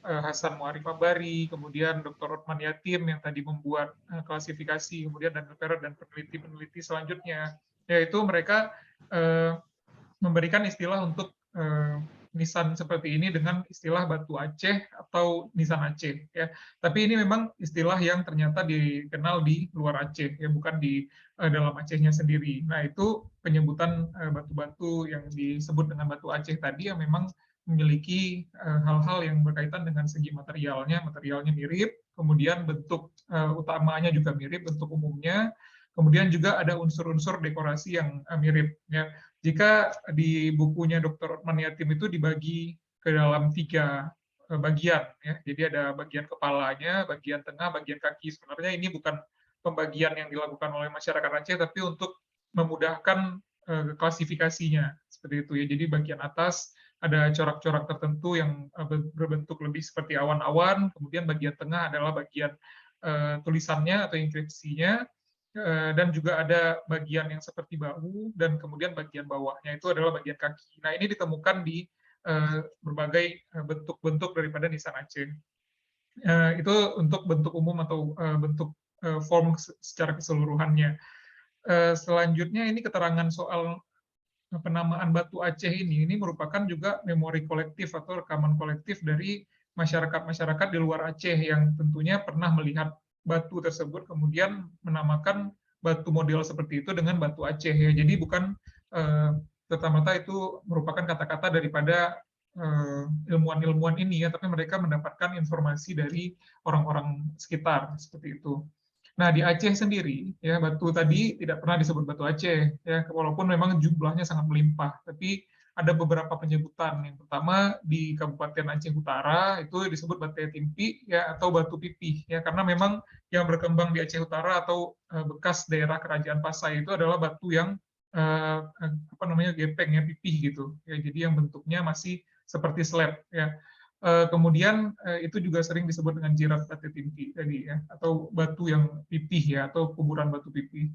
Hasan Muarif Abari, kemudian Dr. Otman Yatim yang tadi membuat klasifikasi, kemudian dan peneliti-peneliti selanjutnya, yaitu mereka memberikan istilah untuk nisan seperti ini dengan istilah batu Aceh atau nisan Aceh ya. Tapi ini memang istilah yang ternyata dikenal di luar Aceh ya, bukan di dalam Acehnya sendiri. Nah, itu penyebutan batu-batu yang disebut dengan batu Aceh tadi yang memang memiliki hal-hal yang berkaitan dengan segi materialnya mirip, kemudian bentuk utamanya juga mirip, bentuk umumnya, kemudian juga ada unsur-unsur dekorasi yang mirip ya. Jika di bukunya Dr. Otman Yatim itu dibagi ke dalam 3 bagian, ya. Jadi ada bagian kepalanya, bagian tengah, bagian kaki. Sebenarnya ini bukan pembagian yang dilakukan oleh masyarakat Aceh, tapi untuk memudahkan klasifikasinya seperti itu ya. Jadi bagian atas ada corak-corak tertentu yang berbentuk lebih seperti awan-awan. Kemudian bagian tengah adalah bagian tulisannya atau inskripsinya. Dan juga ada bagian yang seperti bahu, dan kemudian bagian bawahnya itu adalah bagian kaki. Nah, ini ditemukan di berbagai bentuk-bentuk daripada nisan Aceh. Itu untuk bentuk umum atau bentuk form secara keseluruhannya. Selanjutnya ini keterangan soal penamaan batu Aceh ini merupakan juga memori kolektif atau rekaman kolektif dari masyarakat-masyarakat di luar Aceh yang tentunya pernah melihat batu tersebut, kemudian menamakan batu model seperti itu dengan batu Aceh ya. Jadi bukan serta-merta itu merupakan kata-kata daripada ilmuwan-ilmuwan ini ya, tapi mereka mendapatkan informasi dari orang-orang sekitar seperti itu. Nah, di Aceh sendiri, ya batu tadi tidak pernah disebut batu Aceh, ya walaupun memang jumlahnya sangat melimpah, tapi ada beberapa penyebutan. Yang pertama di Kabupaten Aceh Utara itu disebut batu timpi, ya atau batu pipih, ya karena memang yang berkembang di Aceh Utara atau bekas daerah Kerajaan Pasai itu adalah batu yang apa namanya gepeng ya, pipih gitu, ya jadi yang bentuknya masih seperti slab, ya. Kemudian itu juga sering disebut dengan jirat batu timpi tadi ya, atau batu yang pipih ya, atau kuburan batu pipih.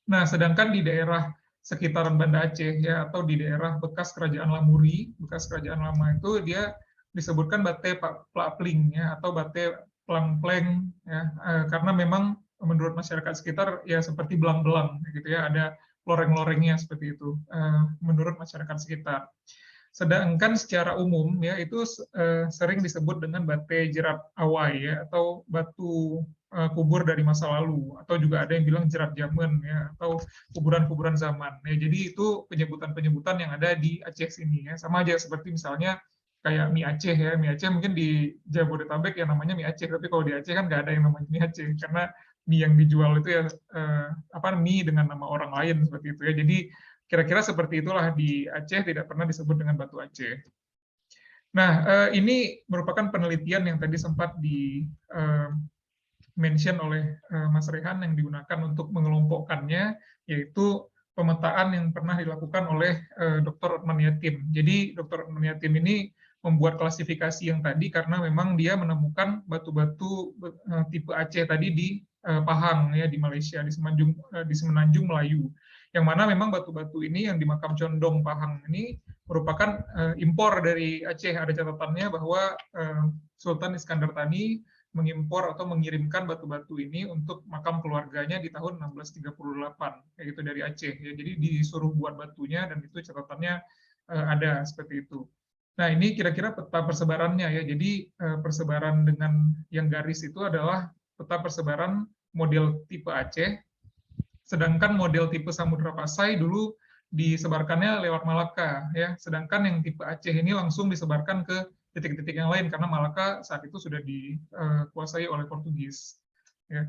Nah, sedangkan di daerah sekitaran Banda Aceh ya, atau di daerah bekas Kerajaan Lamuri, bekas Kerajaan Lama itu dia disebutkan bate plapling ya, atau bate plang-pleng ya, karena memang menurut masyarakat sekitar ya seperti belang-belang gitu ya, ada loreng-lorengnya seperti itu menurut masyarakat sekitar. Sedangkan secara umum ya itu sering disebut dengan bate jerat awai ya, atau batu kubur dari masa lalu, atau juga ada yang bilang jerat zaman ya, atau kuburan-kuburan zaman. Ya, jadi itu penyebutan-penyebutan yang ada di Aceh sini ya. Sama aja seperti misalnya kayak mie Aceh ya. Mie Aceh mungkin di Jabodetabek yang namanya mie Aceh, tapi kalau di Aceh kan nggak ada yang namanya mie Aceh karena mie yang dijual itu ya mie dengan nama orang lain seperti itu ya. Jadi kira-kira seperti itulah di Aceh, tidak pernah disebut dengan batu Aceh. Nah, ini merupakan penelitian yang tadi sempat di mention oleh Mas Rehan yang digunakan untuk mengelompokkannya, yaitu pemetaan yang pernah dilakukan oleh Dr. Otman Yatim. Jadi Dr. Otman Yatim ini membuat klasifikasi yang tadi karena memang dia menemukan batu-batu tipe Aceh tadi di Pahang ya, di Malaysia, di Semenanjung Melayu. Yang mana memang batu-batu ini yang di makam Condong Pahang ini merupakan impor dari Aceh. Ada catatannya bahwa Sultan Iskandar Thani mengimpor atau mengirimkan batu-batu ini untuk makam keluarganya di tahun 1638 kayak gitu dari Aceh ya. Jadi disuruh buat batunya dan itu catatannya ada seperti itu. Nah, ini kira-kira peta persebarannya ya. Jadi persebaran dengan yang garis itu adalah peta persebaran model tipe Aceh. Sedangkan model tipe Samudra Pasai dulu disebarkannya lewat Malaka ya. Sedangkan yang tipe Aceh ini langsung disebarkan ke titik-titik yang lain karena Malaka saat itu sudah dikuasai oleh Portugis. Ya.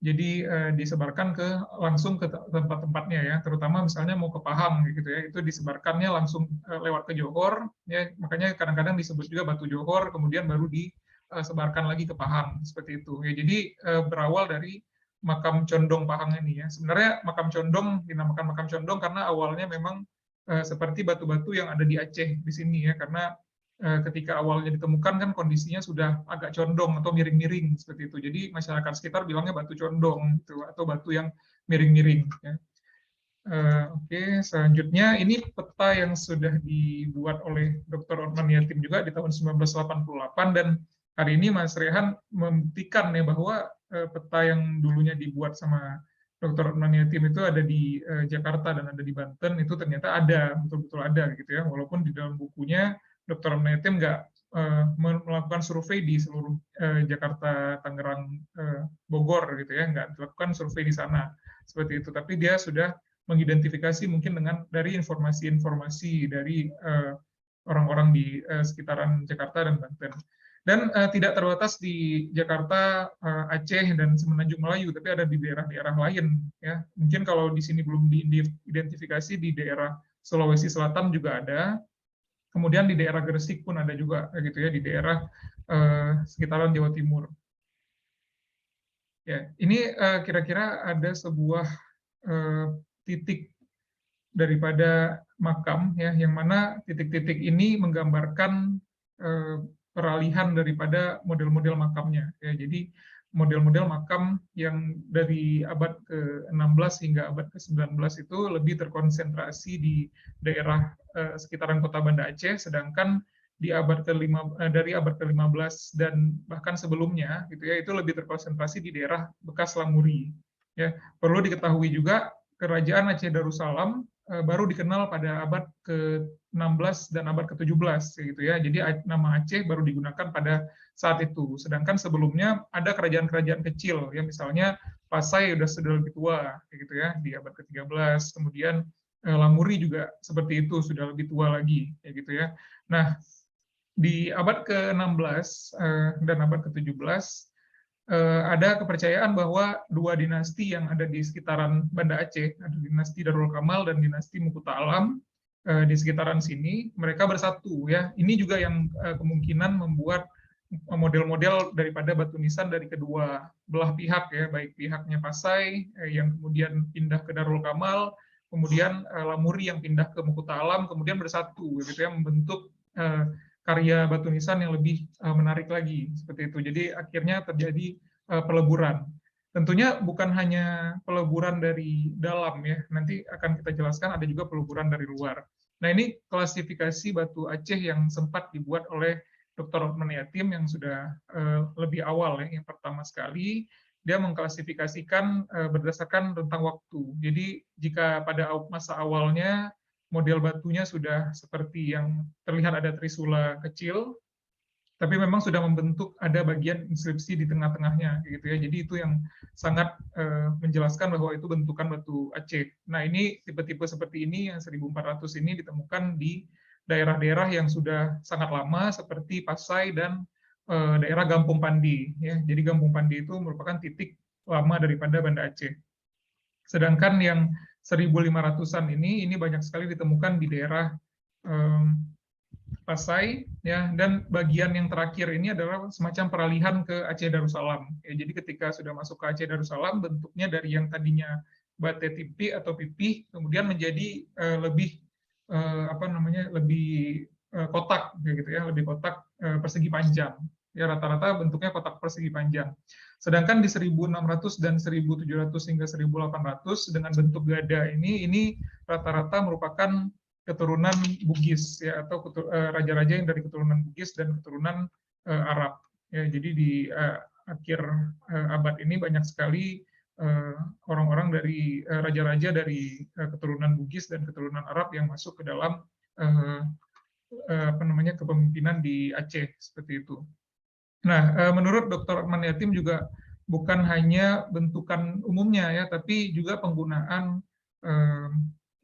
Jadi disebarkan langsung ke tempat-tempatnya ya, terutama misalnya mau ke Pahang gitu ya, itu disebarkannya langsung lewat ke Johor ya, makanya kadang-kadang disebut juga batu Johor, kemudian baru disebarkan lagi ke Pahang seperti itu. Ya, jadi berawal dari makam Condong Pahang ini ya. Sebenarnya makam Condong dinamakan makam Condong karena awalnya memang seperti batu-batu yang ada di Aceh di sini ya, karena ketika awalnya ditemukan kan kondisinya sudah agak condong atau miring-miring seperti itu. Jadi masyarakat sekitar bilangnya batu condong gitu, atau batu yang miring-miring. Ya. Oke, selanjutnya ini peta yang sudah dibuat oleh Dr. Otman Yatim juga di tahun 1988 dan hari ini Mas Rehan membuktikan ya bahwa peta yang dulunya dibuat sama Dr. Otman Yatim itu ada di Jakarta dan ada di Banten itu ternyata ada, betul-betul ada gitu ya, walaupun di dalam bukunya Dr. Menetim nggak melakukan survei di seluruh Jakarta, Tangerang, Bogor gitu ya, nggak dilakukan survei di sana seperti itu. Tapi dia sudah mengidentifikasi mungkin dari informasi-informasi dari orang-orang di sekitaran Jakarta dan Banten. Dan tidak terbatas di Jakarta, Aceh, dan Semenanjung Melayu, tapi ada di daerah-daerah lain. Ya. Mungkin kalau di sini belum diidentifikasi, di daerah Sulawesi Selatan juga ada. Kemudian di daerah Gresik pun ada juga, gitu ya, di daerah sekitaran Jawa Timur. Ya, ini kira-kira ada sebuah titik daripada makam, ya, yang mana titik-titik ini menggambarkan peralihan daripada model-model makamnya. Ya, jadi model-model makam yang dari abad ke-16 hingga abad ke-19 itu lebih terkonsentrasi di daerah sekitaran kota Banda Aceh, sedangkan di dari abad ke-15 dan bahkan sebelumnya gitu ya, itu lebih terkonsentrasi di daerah bekas Lamuri. Ya, perlu diketahui juga Kerajaan Aceh Darussalam baru dikenal pada abad ke-16 dan abad ke-17 gitu ya. Jadi nama Aceh baru digunakan pada saat itu. Sedangkan sebelumnya ada kerajaan-kerajaan kecil, ya misalnya Pasai sudah lebih tua gitu ya di abad ke-13. Kemudian Lamuri juga seperti itu, sudah lebih tua lagi ya gitu ya. Nah, di abad ke-16 dan abad ke-17 ada kepercayaan bahwa dua dinasti yang ada di sekitaran Banda Aceh, ada dinasti Darul Kamal dan dinasti Mukuta Alam di sekitaran sini, mereka bersatu ya. Ini juga yang kemungkinan membuat model-model daripada batu nisan dari kedua belah pihak ya, baik pihaknya Pasai yang kemudian pindah ke Darul Kamal, kemudian Lamuri yang pindah ke Mukuta Alam, kemudian bersatu gitu ya, membentuk karya batu nisan yang lebih menarik lagi seperti itu. Jadi akhirnya terjadi peleburan. Tentunya bukan hanya peleburan dari dalam ya, nanti akan kita jelaskan ada juga peleburan dari luar. Nah, ini klasifikasi batu Aceh yang sempat dibuat oleh Dr. Otman Yatim yang sudah lebih awal ya, yang pertama sekali dia mengklasifikasikan berdasarkan rentang waktu. Jadi jika pada masa awalnya model batunya sudah seperti yang terlihat ada trisula kecil, tapi memang sudah membentuk ada bagian inskripsi di tengah-tengahnya, gitu ya. Jadi itu yang sangat menjelaskan bahwa itu bentukan batu Aceh. Nah, ini tipe-tipe seperti ini yang 1400 ini ditemukan di daerah-daerah yang sudah sangat lama seperti Pasai dan daerah Gampung Pandi. Ya. Jadi Gampung Pandi itu merupakan titik lama daripada Banda Aceh. Sedangkan yang 1500-an ini banyak sekali ditemukan di daerah Pasai, ya, dan bagian yang terakhir ini adalah semacam peralihan ke Aceh Darussalam. Ya, jadi ketika sudah masuk ke Aceh Darussalam, bentuknya dari yang tadinya bate tipi atau pipih, kemudian menjadi lebih lebih kotak, gitu ya, lebih kotak persegi panjang. Ya, rata-rata bentuknya kotak persegi panjang. Sedangkan di 1600 dan 1700 hingga 1800 dengan bentuk gada ini rata-rata merupakan keturunan Bugis ya, atau raja-raja yang dari keturunan Bugis dan keturunan Arab. Ya, jadi di akhir abad ini banyak sekali orang-orang dari raja-raja dari keturunan Bugis dan keturunan Arab yang masuk ke dalam kepemimpinan di Aceh seperti itu. Nah, menurut Dr. Otman Yatim juga bukan hanya bentukan umumnya ya, tapi juga penggunaan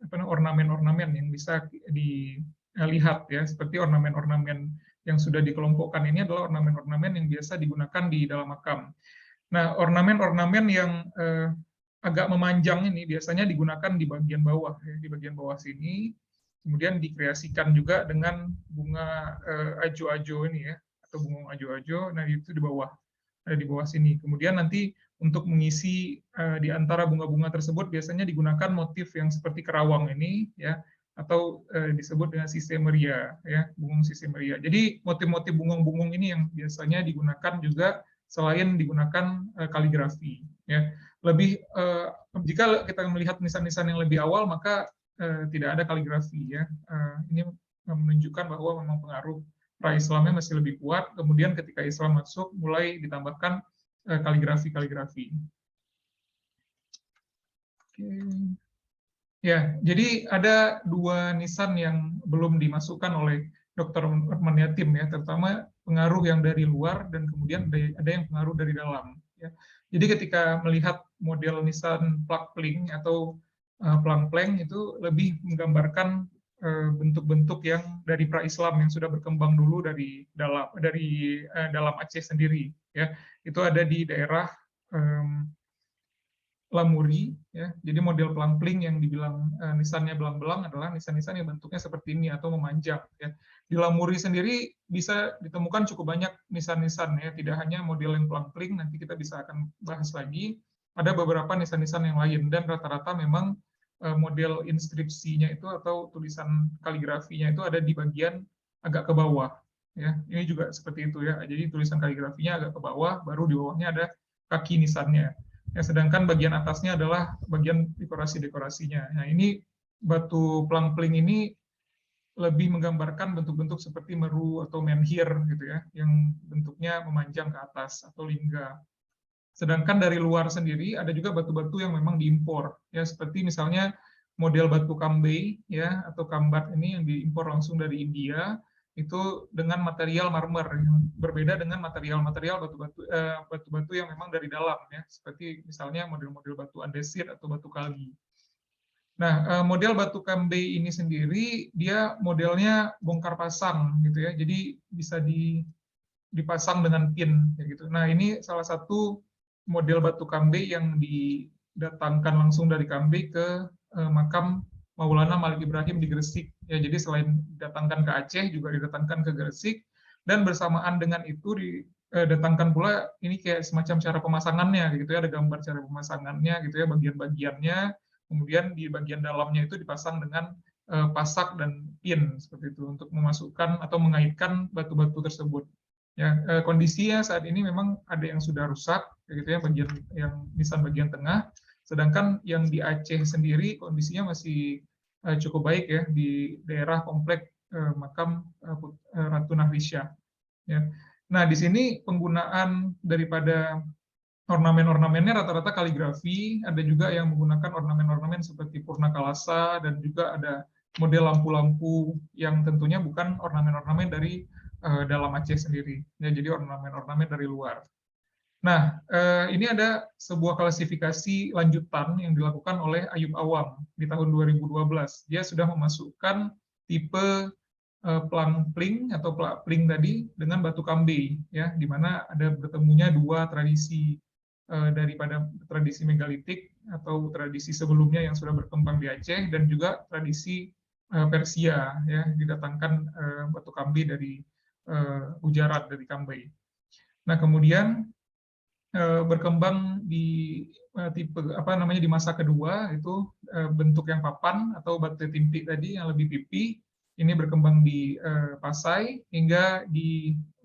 ornamen-ornamen yang bisa dilihat ya, seperti ornamen-ornamen yang sudah dikelompokkan ini adalah ornamen-ornamen yang biasa digunakan di dalam makam. Nah, ornamen-ornamen yang agak memanjang ini biasanya digunakan di bagian bawah ya, di bagian bawah sini. Kemudian dikreasikan juga dengan bunga ajo-ajo ini ya, atau bunga ajo-ajo, nah itu di bawah, ada di bawah sini. Kemudian nanti untuk mengisi di antara bunga-bunga tersebut biasanya digunakan motif yang seperti kerawang ini, ya, atau disebut dengan sisemeria, ya, bungung sisemeria. Jadi motif-motif bungung-bungung ini yang biasanya digunakan juga selain digunakan kaligrafi, ya. Lebih jika kita melihat nisan-nisan yang lebih awal maka tidak ada kaligrafi, ya. Ini menunjukkan bahwa memang pengaruh pra-Islamnya masih lebih kuat, kemudian ketika Islam masuk, mulai ditambahkan kaligrafi-kaligrafi. Ya, jadi ada dua nisan yang belum dimasukkan oleh Dr. Rahman Yatim ya, terutama pengaruh yang dari luar dan kemudian ada yang pengaruh dari dalam. Ya. Jadi ketika melihat model nisan plak-pling atau plang-pleng itu lebih menggambarkan bentuk-bentuk yang dari pra-Islam yang sudah berkembang dulu dari dalam Aceh sendiri. Ya, itu ada di daerah Lamuri, ya. Jadi model plang-pling yang dibilang nisannya belang-belang adalah nisan-nisan yang bentuknya seperti ini atau memanjang. Ya. Di Lamuri sendiri bisa ditemukan cukup banyak nisan-nisan, ya. Tidak hanya model yang plang-pling, nanti kita bisa akan bahas lagi. Ada beberapa nisan-nisan yang lain dan rata-rata memang model inskripsinya itu atau tulisan kaligrafinya itu ada di bagian agak ke bawah. Ya, ini juga seperti itu ya. Jadi tulisan kaligrafinya agak ke bawah, baru di bawahnya ada kaki nisannya. Ya, sedangkan bagian atasnya adalah bagian dekorasi-dekorasinya. Nah, ini batu plang-pling ini lebih menggambarkan bentuk-bentuk seperti meru atau menhir gitu ya, yang bentuknya memanjang ke atas atau lingga. Sedangkan dari luar sendiri ada juga batu-batu yang memang diimpor, ya seperti misalnya model batu kambei ya atau kambat ini yang diimpor langsung dari India, itu dengan material marmer yang berbeda dengan material-material batu-batu yang memang dari dalam ya, seperti misalnya model-model batu andesit atau batu kali. Nah, model batu kambei ini sendiri dia modelnya bongkar pasang gitu ya, jadi bisa dipasang dengan pin kayak gitu. Nah, ini salah satu model batu kambei yang didatangkan langsung dari Kambei ke makam Maulana Malik Ibrahim di Gresik. Ya, jadi selain didatangkan ke Aceh, juga didatangkan ke Gresik, dan bersamaan dengan itu didatangkan pula ini kayak semacam cara pemasangannya, gitu ya, ada gambar cara pemasangannya, gitu ya, bagian-bagiannya, kemudian di bagian dalamnya itu dipasang dengan pasak dan pin seperti itu untuk memasukkan atau mengaitkan batu-batu tersebut. Ya, kondisinya saat ini memang ada yang sudah rusak, gitu ya, bagian yang nisan bagian tengah. Sedangkan yang di Aceh sendiri kondisinya masih cukup baik ya di daerah komplek makam Ratu Nahrisyah. Ya. Nah, di sini penggunaan daripada ornamen-ornamennya rata-rata kaligrafi, ada juga yang menggunakan ornamen-ornamen seperti purnakalasa, dan juga ada model lampu-lampu yang tentunya bukan ornamen-ornamen dari dalam Aceh sendiri. Ya, jadi ornamen-ornamen dari luar. Nah, ini ada sebuah klasifikasi lanjutan yang dilakukan oleh Ayub Awam di tahun 2012. Dia sudah memasukkan tipe plang-pling atau pling tadi dengan batu kambei, ya, di mana ada bertemunya dua tradisi daripada tradisi megalitik atau tradisi sebelumnya yang sudah berkembang di Aceh, dan juga tradisi Persia, ya, didatangkan batu kambei dari Gujarat, dari Kambei. Nah, kemudian berkembang di tipe di masa kedua itu bentuk yang papan atau batu timpi tadi yang lebih pipi, ini berkembang di Pasai hingga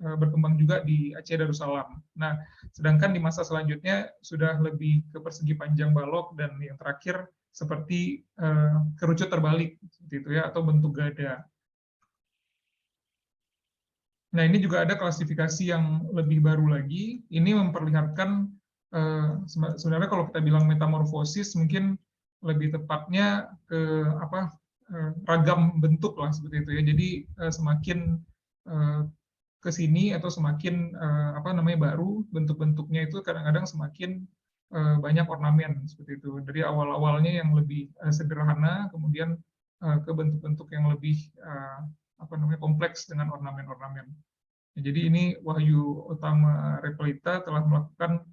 berkembang juga di Aceh Darussalam. Nah, sedangkan di masa selanjutnya sudah lebih ke persegi panjang balok, dan yang terakhir seperti kerucut terbalik seperti itu ya, atau bentuk gada. Nah, ini juga ada klasifikasi yang lebih baru lagi. Ini memperlihatkan, sebenarnya kalau kita bilang metamorfosis, mungkin lebih tepatnya ke ragam bentuk lah seperti itu ya. Jadi semakin ke sini atau semakin baru bentuk-bentuknya itu kadang-kadang semakin banyak ornamen seperti itu. Dari awal-awalnya yang lebih sederhana, kemudian ke bentuk-bentuk yang lebih kompleks dengan ornamen-ornamen. Jadi ini Wahyu Utama Repelita telah melakukan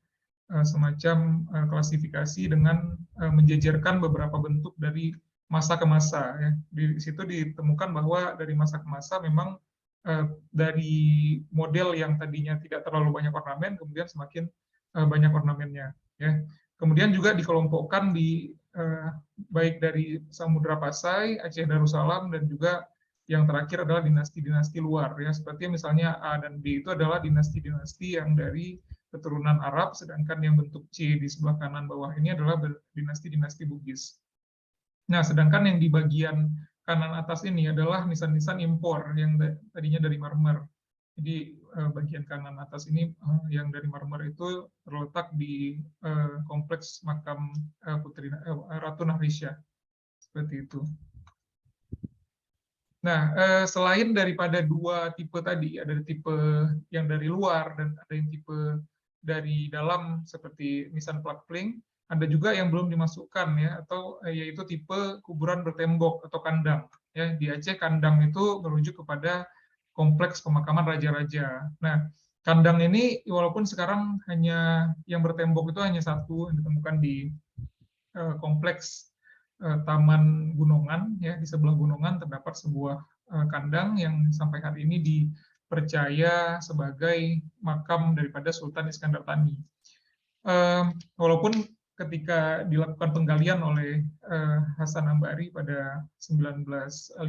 semacam klasifikasi dengan menjejerkan beberapa bentuk dari masa ke masa. Ya. Di situ ditemukan bahwa dari masa ke masa memang dari model yang tadinya tidak terlalu banyak ornamen, kemudian semakin banyak ornamennya. Ya. Kemudian juga dikelompokkan di baik dari Samudra Pasai, Aceh Darussalam, dan juga yang terakhir adalah dinasti-dinasti luar, ya, seperti misalnya A dan B itu adalah dinasti-dinasti yang dari keturunan Arab, sedangkan yang bentuk C di sebelah kanan bawah ini adalah dinasti-dinasti Bugis. Nah, sedangkan yang di bagian kanan atas ini adalah nisan-nisan impor yang tadinya dari marmer. Jadi bagian kanan atas ini yang dari marmer itu terletak di kompleks makam Ratu Nahrisyah. Seperti itu. Nah, selain daripada dua tipe tadi, ada tipe yang dari luar dan ada yang tipe dari dalam seperti nisan plug-pling, ada juga yang belum dimasukkan ya, atau yaitu tipe kuburan bertembok atau kandang. Ya, di Aceh kandang itu merujuk kepada kompleks pemakaman raja-raja. Nah, kandang ini walaupun sekarang hanya yang bertembok itu hanya satu yang ditemukan di kompleks Taman Gunungan, ya di sebelah Gunungan terdapat sebuah kandang yang sampai hari ini dipercaya sebagai makam daripada Sultan Iskandar Tani. Walaupun ketika dilakukan penggalian oleh Hasan Ambari pada 1957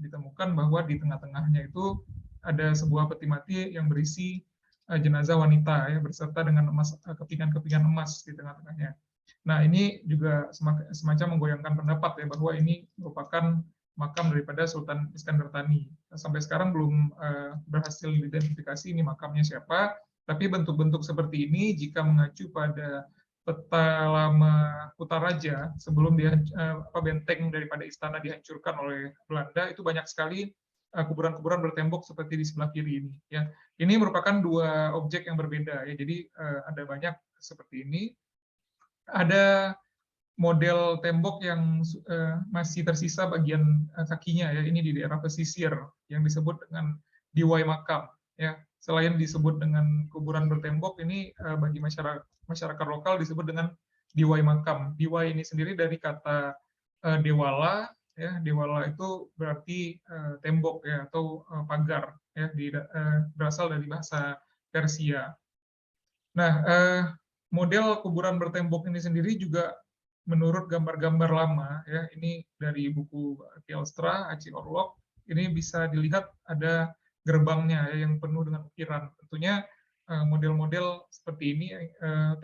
ditemukan bahwa di tengah-tengahnya itu ada sebuah peti mati yang berisi jenazah wanita ya beserta dengan kepingan-kepingan emas di tengah-tengahnya. Nah, ini juga semacam menggoyangkan pendapat ya bahwa ini merupakan makam daripada Sultan Iskandar Tani. Sampai sekarang belum berhasil diidentifikasi ini makamnya siapa, tapi bentuk-bentuk seperti ini jika mengacu pada peta lama Kutaraja sebelum benteng daripada istana dihancurkan oleh Belanda, itu banyak sekali kuburan-kuburan bertembok seperti di sebelah kiri ini. Ya, ini merupakan dua objek yang berbeda ya. Jadi ada banyak seperti ini. Ada model tembok yang masih tersisa bagian kakinya ya, ini di daerah pesisir yang disebut dengan diwai makam ya. Selain disebut dengan kuburan bertembok, ini bagi masyarakat lokal disebut dengan diwai makam. Diwai ini sendiri dari kata dewala ya, dewala itu berarti tembok ya atau pagar ya, berasal dari bahasa Persia. Nah, model kuburan bertembok ini sendiri juga menurut gambar-gambar lama ya, ini dari buku Telstra Aceh Orlok, ini bisa dilihat ada gerbangnya ya, yang penuh dengan ukiran. Tentunya model-model seperti ini,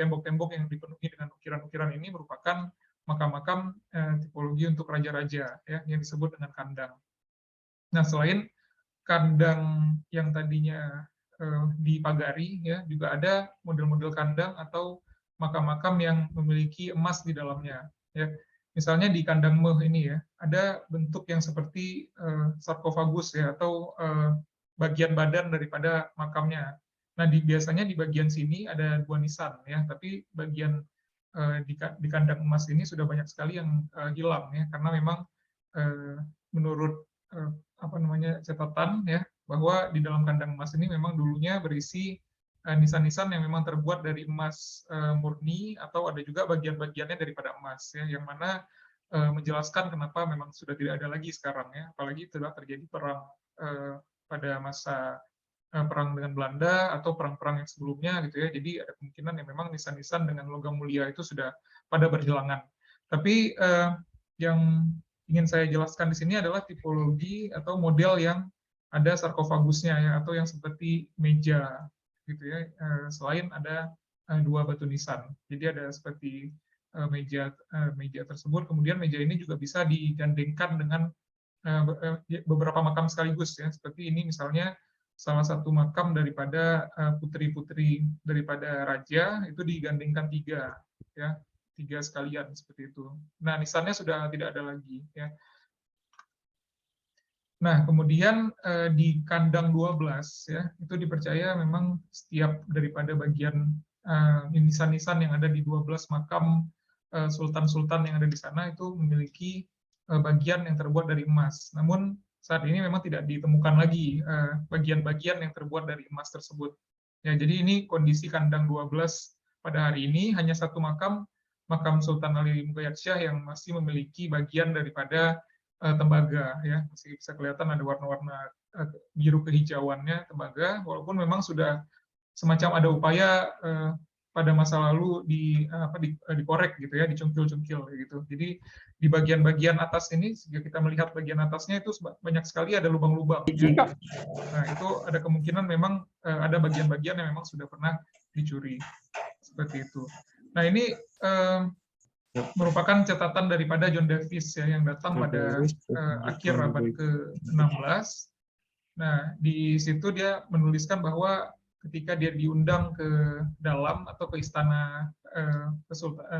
tembok-tembok yang dipenuhi dengan ukiran-ukiran ini merupakan makam-makam tipologi untuk raja-raja ya, yang disebut dengan kandang. Nah, selain kandang yang tadinya dipagari ya, juga ada model-model kandang atau makam-makam yang memiliki emas di dalamnya ya. Misalnya di kandang Meh ini ya, ada bentuk yang seperti sarkofagus ya, atau bagian badan daripada makamnya. Nah, biasanya di bagian sini ada dua nisan ya, tapi bagian di kandang emas ini sudah banyak sekali yang hilang ya, karena memang menurut catatan ya, bahwa di dalam kandang emas ini memang dulunya berisi nisan-nisan yang memang terbuat dari emas murni, atau ada juga bagian-bagiannya daripada emas ya, yang mana menjelaskan kenapa memang sudah tidak ada lagi sekarang ya, apalagi telah terjadi perang pada masa perang dengan Belanda atau perang-perang yang sebelumnya gitu ya. Jadi ada kemungkinan yang memang nisan-nisan dengan logam mulia itu sudah pada berhilangan. Tapi yang ingin saya jelaskan di sini adalah tipologi atau model yang ada sarkofagusnya ya, atau yang seperti meja gitu ya. Selain ada dua batu nisan. Jadi ada seperti meja tersebut. Kemudian meja ini juga bisa digandengkan dengan beberapa makam sekaligus ya. Seperti ini misalnya salah satu makam daripada putri-putri daripada raja itu digandengkan tiga ya. Tiga sekalian seperti itu. Nah, nisannya sudah tidak ada lagi ya. Nah, kemudian di kandang 12 ya, itu dipercaya memang setiap daripada bagian nisan-nisan yang ada di 12 makam sultan-sultan yang ada di sana itu memiliki bagian yang terbuat dari emas. Namun saat ini memang tidak ditemukan lagi bagian-bagian yang terbuat dari emas tersebut. Ya, jadi ini kondisi kandang 12 pada hari ini, hanya satu makam Sultan Ali Mughayat yang masih memiliki bagian daripada tembaga ya, masih bisa kelihatan ada warna-warna biru kehijauannya tembaga, walaupun memang sudah semacam ada upaya pada masa lalu dikorek gitu ya, dicungkil-cungkil gitu. Jadi di bagian-bagian atas ini, jika kita melihat bagian atasnya itu banyak sekali ada lubang-lubang. Ya. Nah, itu ada kemungkinan memang ada bagian-bagian yang memang sudah pernah dicuri seperti itu. Nah, ini merupakan catatan daripada John Davis ya, yang datang pada akhir abad ke-16. Nah, di situ dia menuliskan bahwa ketika dia diundang ke dalam atau ke istana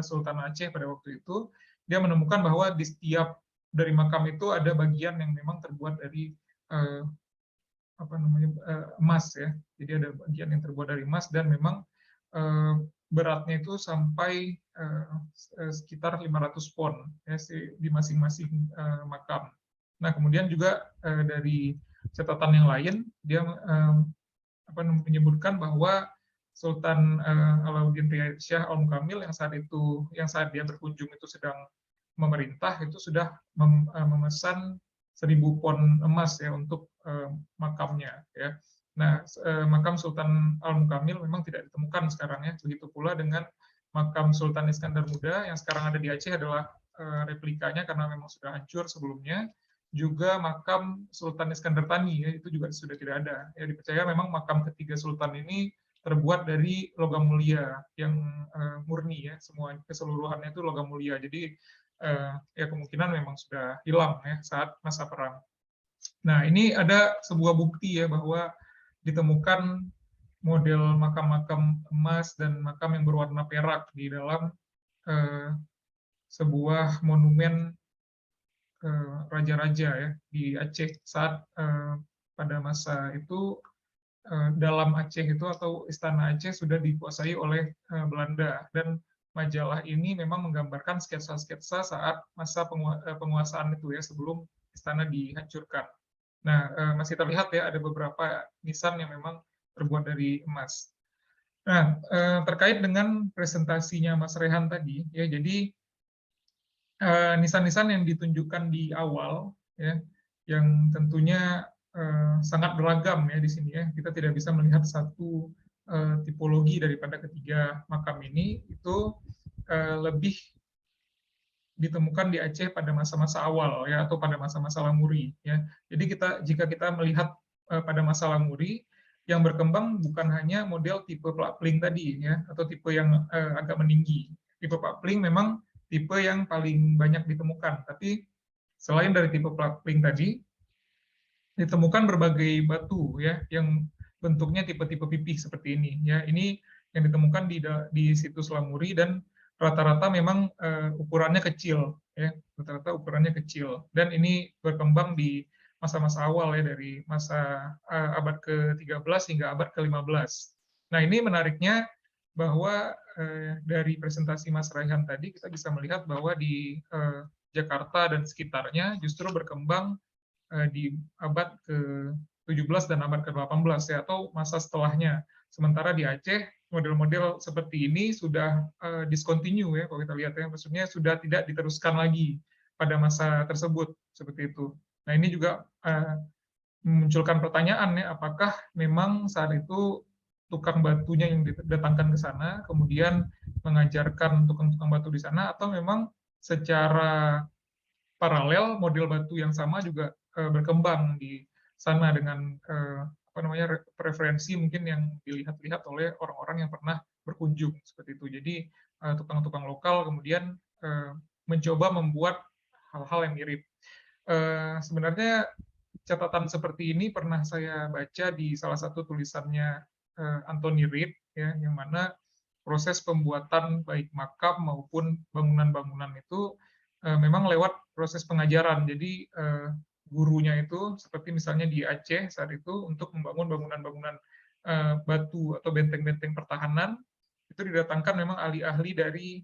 Sultan Aceh pada waktu itu, dia menemukan bahwa di setiap dari makam itu ada bagian yang memang terbuat dari emas ya. Jadi ada bagian yang terbuat dari emas dan memang beratnya itu sampai sekitar 500 pon ya, di masing-masing makam. Nah, kemudian juga dari catatan yang lain dia menyebutkan bahwa Sultan Alauddin Riyad Al Mukamil yang saat dia berkunjung itu sedang memerintah itu sudah memesan 1000 pon emas ya untuk makamnya ya. Nah, makam Sultan Al-Mukamil memang tidak ditemukan sekarang ya. Begitu pula dengan makam Sultan Iskandar Muda yang sekarang ada di Aceh adalah replikanya karena memang sudah hancur sebelumnya. Juga makam Sultan Iskandar Tani ya, itu juga sudah tidak ada. Ya, dipercaya memang makam ketiga Sultan ini terbuat dari logam mulia yang murni ya, semua keseluruhannya itu logam mulia. Jadi ya kemungkinan memang sudah hilang ya saat masa perang. Nah, ini ada sebuah bukti ya bahwa ditemukan model makam-makam emas dan makam yang berwarna perak di dalam sebuah monumen raja-raja ya di Aceh saat pada masa itu dalam Aceh itu atau istana Aceh sudah dikuasai oleh Belanda dan majalah ini memang menggambarkan sketsa-sketsa saat masa penguasaan itu ya sebelum istana dihancurkan. Nah, masih terlihat ya ada beberapa nisan yang memang terbuat dari emas. Nah, terkait dengan presentasinya Mas Rehan tadi, ya jadi nisan-nisan yang ditunjukkan di awal, ya, yang tentunya sangat beragam ya di sini ya. Kita tidak bisa melihat satu tipologi daripada ketiga makam ini itu lebih ditemukan di Aceh pada masa-masa awal ya atau pada masa-masa Lamuri ya. Jadi jika kita melihat pada masa Lamuri yang berkembang bukan hanya model tipe Plak-Pling tadi ya atau tipe yang agak meninggi. Tipe Plak-Pling memang tipe yang paling banyak ditemukan, tapi selain dari tipe Plak-Pling tadi ditemukan berbagai batu ya yang bentuknya tipe-tipe pipih seperti ini ya. Ini yang ditemukan di situs Lamuri dan rata-rata memang ukurannya kecil ya, rata-rata ukurannya kecil dan ini berkembang di masa-masa awal ya dari masa abad ke-13 hingga abad ke-15. Nah, ini menariknya bahwa dari presentasi Mas Raihan tadi kita bisa melihat bahwa di Jakarta dan sekitarnya justru berkembang di abad ke-17 dan abad ke-18 ya atau masa setelahnya. Sementara di Aceh model-model seperti ini sudah discontinue ya kalau kita lihat ya, maksudnya sudah tidak diteruskan lagi pada masa tersebut seperti itu. Nah, ini juga memunculkan pertanyaan ya, apakah memang saat itu tukang batunya yang didatangkan ke sana kemudian mengajarkan tukang-tukang batu di sana atau memang secara paralel model batu yang sama juga berkembang di sana dengan preferensi mungkin yang dilihat-lihat oleh orang-orang yang pernah berkunjung seperti itu. Jadi tukang-tukang lokal kemudian mencoba membuat hal-hal yang mirip. Sebenarnya catatan seperti ini pernah saya baca di salah satu tulisannya Anthony Reid ya, yang mana proses pembuatan baik makam maupun bangunan-bangunan itu memang lewat proses pengajaran. Jadi gurunya itu seperti misalnya di Aceh saat itu untuk membangun bangunan-bangunan batu atau benteng-benteng pertahanan itu didatangkan memang ahli-ahli dari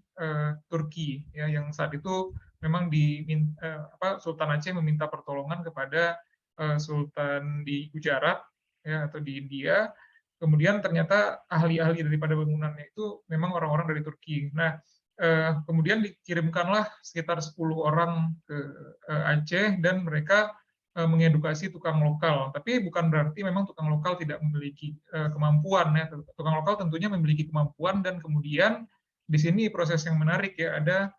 Turki ya yang saat itu memang Sultan Aceh meminta pertolongan kepada Sultan di Gujarat ya atau di India. Kemudian ternyata ahli-ahli daripada bangunannya itu memang orang-orang dari Turki. Nah, kemudian dikirimkanlah sekitar 10 orang ke Aceh dan mereka mengedukasi tukang lokal. Tapi bukan berarti memang tukang lokal tidak memiliki kemampuan ya. Tukang lokal tentunya memiliki kemampuan dan kemudian di sini proses yang menarik ya ada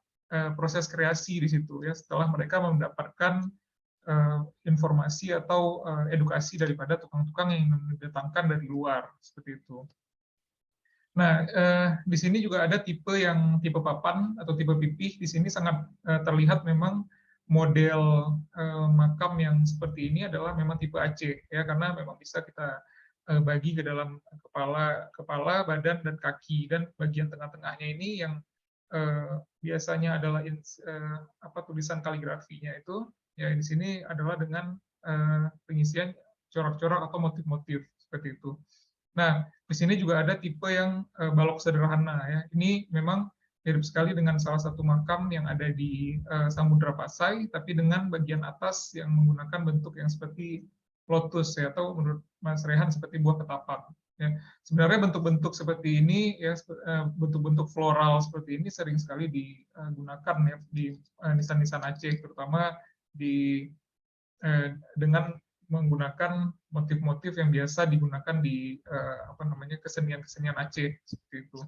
proses kreasi di situ ya setelah mereka mendapatkan informasi atau edukasi daripada tukang-tukang yang didatangkan dari luar seperti itu. Nah, di sini juga ada tipe papan atau tipe pipih. Di sini sangat terlihat memang model makam yang seperti ini adalah memang tipe Aceh ya karena memang bisa kita bagi ke dalam kepala, badan dan kaki dan bagian tengah-tengahnya ini yang biasanya adalah tulisan kaligrafinya itu, ya di sini adalah dengan pengisian corak-corak atau motif-motif seperti itu. Nah, di sini juga ada tipe yang balok sederhana ya. Ini memang mirip sekali dengan salah satu makam yang ada di Samudra Pasai, tapi dengan bagian atas yang menggunakan bentuk yang seperti lotus ya, atau menurut Mas Rehan seperti buah ketapak. Ya. Sebenarnya bentuk-bentuk seperti ini ya, bentuk-bentuk floral seperti ini sering sekali digunakan ya di nisan-nisan Aceh, terutama dengan menggunakan motif-motif yang biasa digunakan di kesenian-kesenian Aceh seperti itu.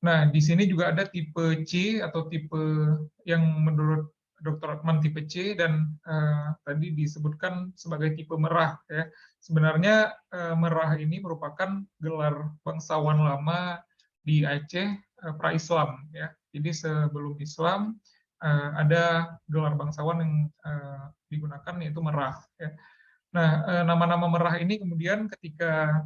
Nah, di sini juga ada tipe C atau tipe yang menurut Dr. Akman tipe C, dan tadi disebutkan sebagai tipe merah ya. Sebenarnya merah ini merupakan gelar bangsawan lama di Aceh pra-Islam ya. Jadi sebelum Islam ada gelar bangsawan yang digunakan, yaitu merah ya. Nah, nama-nama merah ini kemudian ketika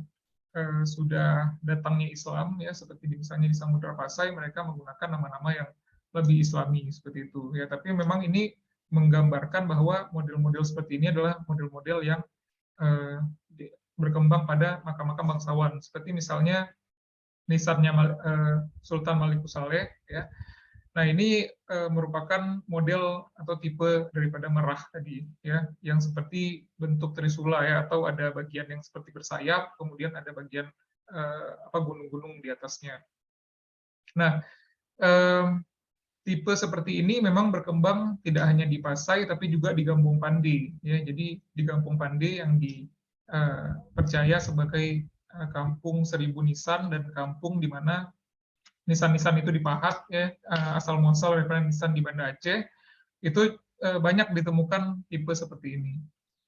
sudah datangnya Islam ya, seperti misalnya di Samudra Pasai, mereka menggunakan nama-nama yang lebih Islami seperti itu ya. Tapi memang ini menggambarkan bahwa model-model seperti ini adalah model-model yang berkembang pada makam-makam bangsawan, seperti misalnya nisannya Sultan Malikus Saleh ya. Nah, ini merupakan model atau tipe daripada merah tadi ya, yang seperti bentuk trisula ya, atau ada bagian yang seperti bersayap, kemudian ada bagian gunung-gunung di atasnya. Nah, tipe seperti ini memang berkembang tidak hanya di Pasai tapi juga di Gampung Pande ya. Jadi di Gampung Pande yang dipercaya sebagai kampung seribu nisan dan kampung di mana nisan-nisan itu dipahat ya, asal muasal daripada nisan di Banda Aceh, itu banyak ditemukan tipe seperti ini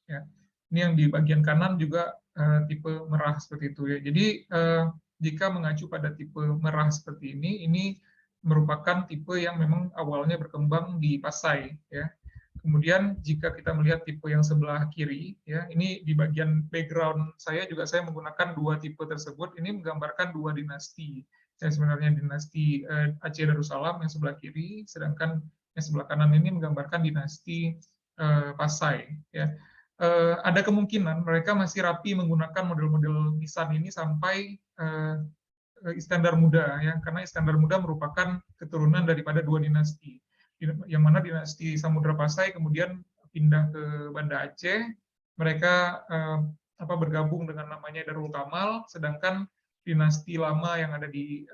ya. Ini yang di bagian kanan juga tipe merah seperti itu ya. Jadi jika mengacu pada tipe merah seperti ini merupakan tipe yang memang awalnya berkembang di Pasai ya. Kemudian jika kita melihat tipe yang sebelah kiri ya, ini di bagian background saya juga saya menggunakan dua tipe tersebut. Ini menggambarkan dua dinasti. Sebenarnya dinasti Aceh Darussalam yang sebelah kiri, sedangkan yang sebelah kanan ini menggambarkan dinasti Pasai ya. Ada kemungkinan mereka masih rapi menggunakan model-model nisan ini sampai Iskandar Muda ya, karena Iskandar Muda merupakan keturunan daripada dua dinasti, yang mana dinasti Samudra Pasai kemudian pindah ke Banda Aceh. Mereka bergabung dengan namanya Darul Kamal, sedangkan dinasti lama yang ada di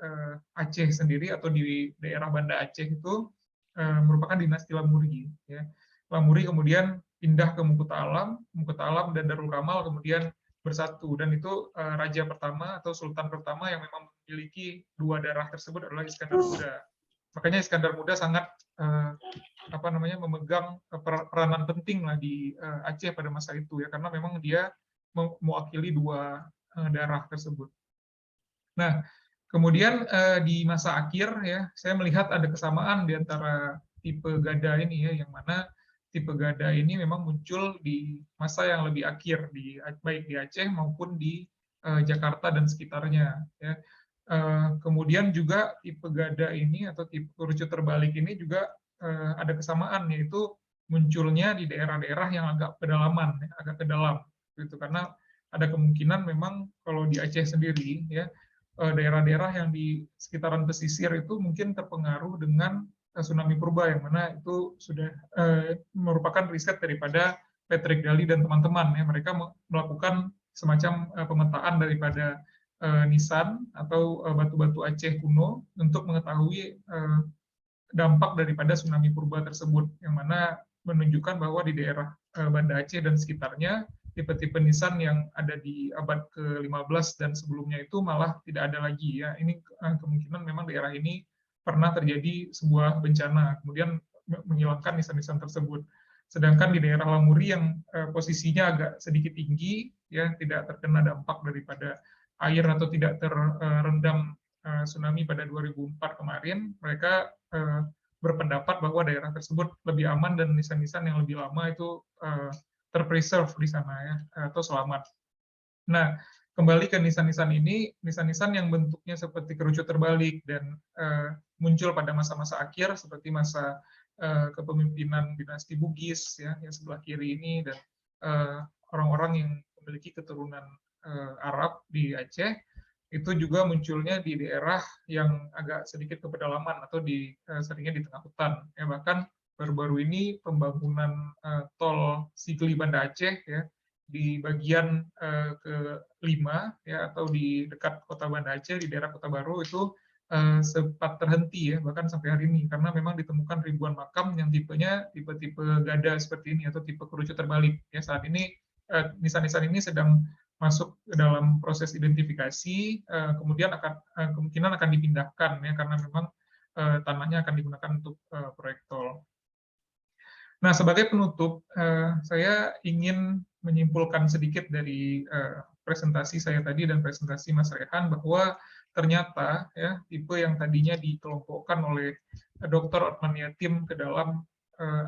Aceh sendiri atau di daerah Banda Aceh itu merupakan dinasti Lamuri ya. Lamuri kemudian pindah ke Mukuta Alam dan Darul Kamal kemudian bersatu, dan itu raja pertama atau sultan pertama yang memang memiliki dua darah tersebut adalah Iskandar Muda. Makanya Iskandar Muda sangat memegang peranan penting lah di Aceh pada masa itu ya, karena memang dia mewakili dua darah tersebut. Nah, kemudian di masa akhir ya, saya melihat ada kesamaan di antara tipe Gada ini ya, yang mana tipe Gada ini memang muncul di masa yang lebih akhir, baik di Aceh maupun di Jakarta dan sekitarnya. Ya. Kemudian juga tipe Gada ini atau tipe kerucut terbalik ini juga ada kesamaan, yaitu munculnya di daerah-daerah yang agak pedalaman, ya, agak ke dalam, gitu. Karena ada kemungkinan memang kalau di Aceh sendiri ya, daerah-daerah yang di sekitaran pesisir itu mungkin terpengaruh dengan tsunami purba, yang mana itu sudah merupakan riset daripada Patrick Daly dan teman-teman ya. Mereka melakukan semacam pemetaan daripada nisan atau batu-batu Aceh kuno untuk mengetahui dampak daripada tsunami purba tersebut, yang mana menunjukkan bahwa di daerah Banda Aceh dan sekitarnya tipe-tipe nisan yang ada di abad ke-15 dan sebelumnya itu malah tidak ada lagi ya. Ini kemungkinan memang daerah ini pernah terjadi sebuah bencana kemudian menghilangkan nisan-nisan tersebut. Sedangkan di daerah Lamuri yang posisinya agak sedikit tinggi ya, tidak terkena dampak daripada air atau tidak terendam tsunami pada 2004 kemarin, mereka berpendapat bahwa daerah tersebut lebih aman dan nisan-nisan yang lebih lama itu terpreserve di sana ya, atau selamat. Nah, kembali ke nisan-nisan ini, nisan-nisan yang bentuknya seperti kerucut terbalik dan muncul pada masa-masa akhir seperti masa kepemimpinan dinasti Bugis ya, yang sebelah kiri ini, dan orang-orang yang memiliki keturunan Arab di Aceh, itu juga munculnya di daerah yang agak sedikit ke pedalaman atau seringnya di tengah hutan. Ya, bahkan baru-baru ini pembangunan tol Sigli Banda Aceh ya, di bagian ke-5 ya, atau di dekat kota Banda Aceh di daerah Kota Baru itu sempat terhenti ya, bahkan sampai hari ini, karena memang ditemukan ribuan makam yang tipenya tipe-tipe gada seperti ini atau tipe kerucut terbalik ya. Saat ini nisan-nisan ini sedang masuk ke dalam proses identifikasi, kemudian kemungkinan akan dipindahkan ya, karena memang tanahnya akan digunakan untuk proyek tol. Nah, sebagai penutup, saya ingin menyimpulkan sedikit dari presentasi saya tadi dan presentasi Mas Rehan, bahwa ternyata ya, tipe yang tadinya dikelompokkan oleh Dr. Otman Yatim ke dalam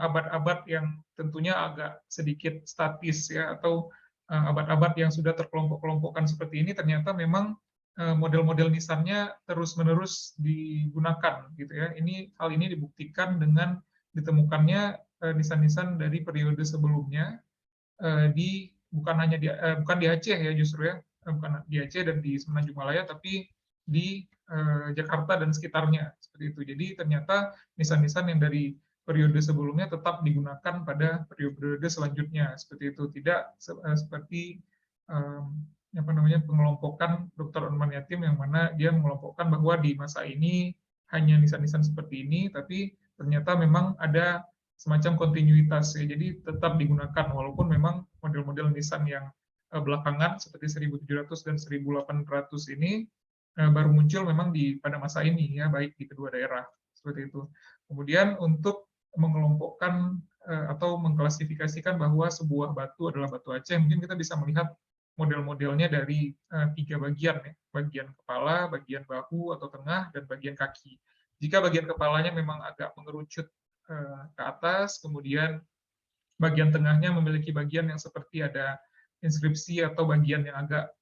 abad-abad yang tentunya agak sedikit statis ya, atau abad-abad yang sudah terkelompok-kelompokkan seperti ini, ternyata memang model-model nisannya terus-menerus digunakan gitu ya. Hal ini dibuktikan dengan ditemukannya nisan-nisan dari periode sebelumnya bukan di Aceh ya, justru ya, bukan di Aceh dan di Semenanjung Malaya, tapi di Jakarta dan sekitarnya seperti itu. Jadi ternyata nisan-nisan yang dari periode sebelumnya tetap digunakan pada periode selanjutnya seperti itu, tidak seperti pengelompokan Dr. Otman Yatim yang mana dia mengelompokkan bahwa di masa ini hanya nisan-nisan seperti ini, tapi ternyata memang ada semacam kontinuitas ya, jadi tetap digunakan walaupun memang model-model nisan yang belakangan seperti 1700 dan 1800 ini baru muncul memang pada masa ini ya, baik di kedua daerah seperti itu. Kemudian untuk mengelompokkan atau mengklasifikasikan bahwa sebuah batu adalah batu Aceh, mungkin kita bisa melihat model-modelnya dari 3 bagian ya, bagian kepala, bagian bahu atau tengah, dan bagian kaki. Jika bagian kepalanya memang agak mengerucut ke atas, kemudian bagian tengahnya memiliki bagian yang seperti ada inskripsi atau bagian yang agak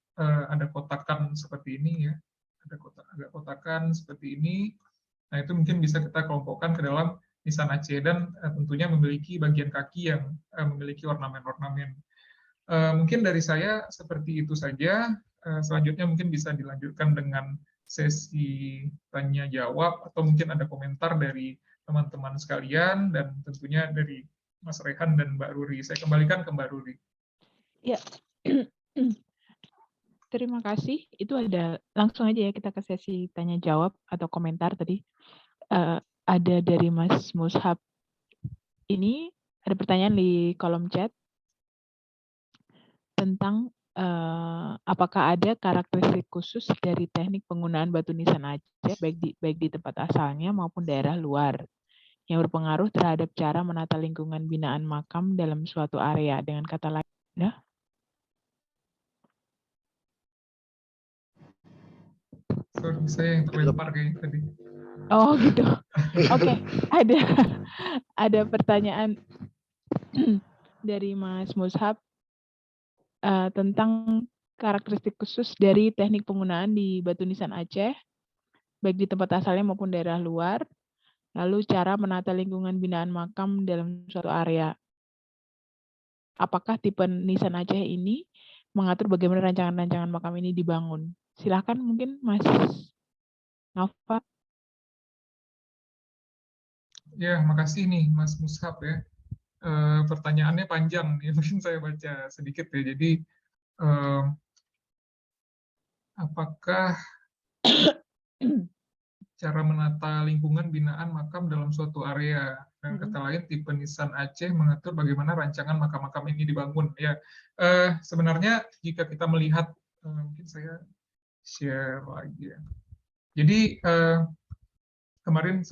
ada kotakan seperti ini ya, agak kotakan seperti ini. Nah, itu mungkin bisa kita kelompokkan ke dalam nisan Aceh, dan tentunya memiliki bagian kaki yang memiliki ornamen-ornamen. Mungkin dari saya seperti itu saja. Selanjutnya mungkin bisa dilanjutkan dengan sesi tanya jawab, atau mungkin ada komentar dari teman-teman sekalian, dan tentunya dari Mas Rehan dan Mbak Ruri. Saya kembalikan ke Mbak Ruri. Ya, terima kasih. Itu ada, langsung aja ya kita ke sesi tanya jawab atau komentar tadi. Ada dari Mas Mushab. Ini ada pertanyaan di kolom chat tentang apakah ada karakteristik khusus dari teknik penggunaan batu nisan Aceh baik di tempat asalnya maupun daerah luar yang berpengaruh terhadap cara menata lingkungan binaan makam dalam suatu area. Dengan kata lain, ya? Sorry, saya yang terlempar kayak tadi. Oh gitu. Oke, ada pertanyaan dari Mas Mushab tentang karakteristik khusus dari teknik penggunaan di batu nisan Aceh, baik di tempat asalnya maupun daerah luar. Lalu cara menata lingkungan binaan makam dalam suatu area. Apakah tipe nisan Aceh ini mengatur bagaimana rancangan-rancangan makam ini dibangun? Silakan mungkin Mas Nova. Ya, makasih nih Mas Mushab ya. Pertanyaannya panjang nih, mungkin saya baca sedikit ya. Jadi apakah cara menata lingkungan binaan makam dalam suatu area, dengan kata lain tipe nisan Aceh mengatur bagaimana rancangan makam-makam ini dibangun ya. Sebenarnya jika kita melihat, mungkin saya share lagi ya. Jadi kemarin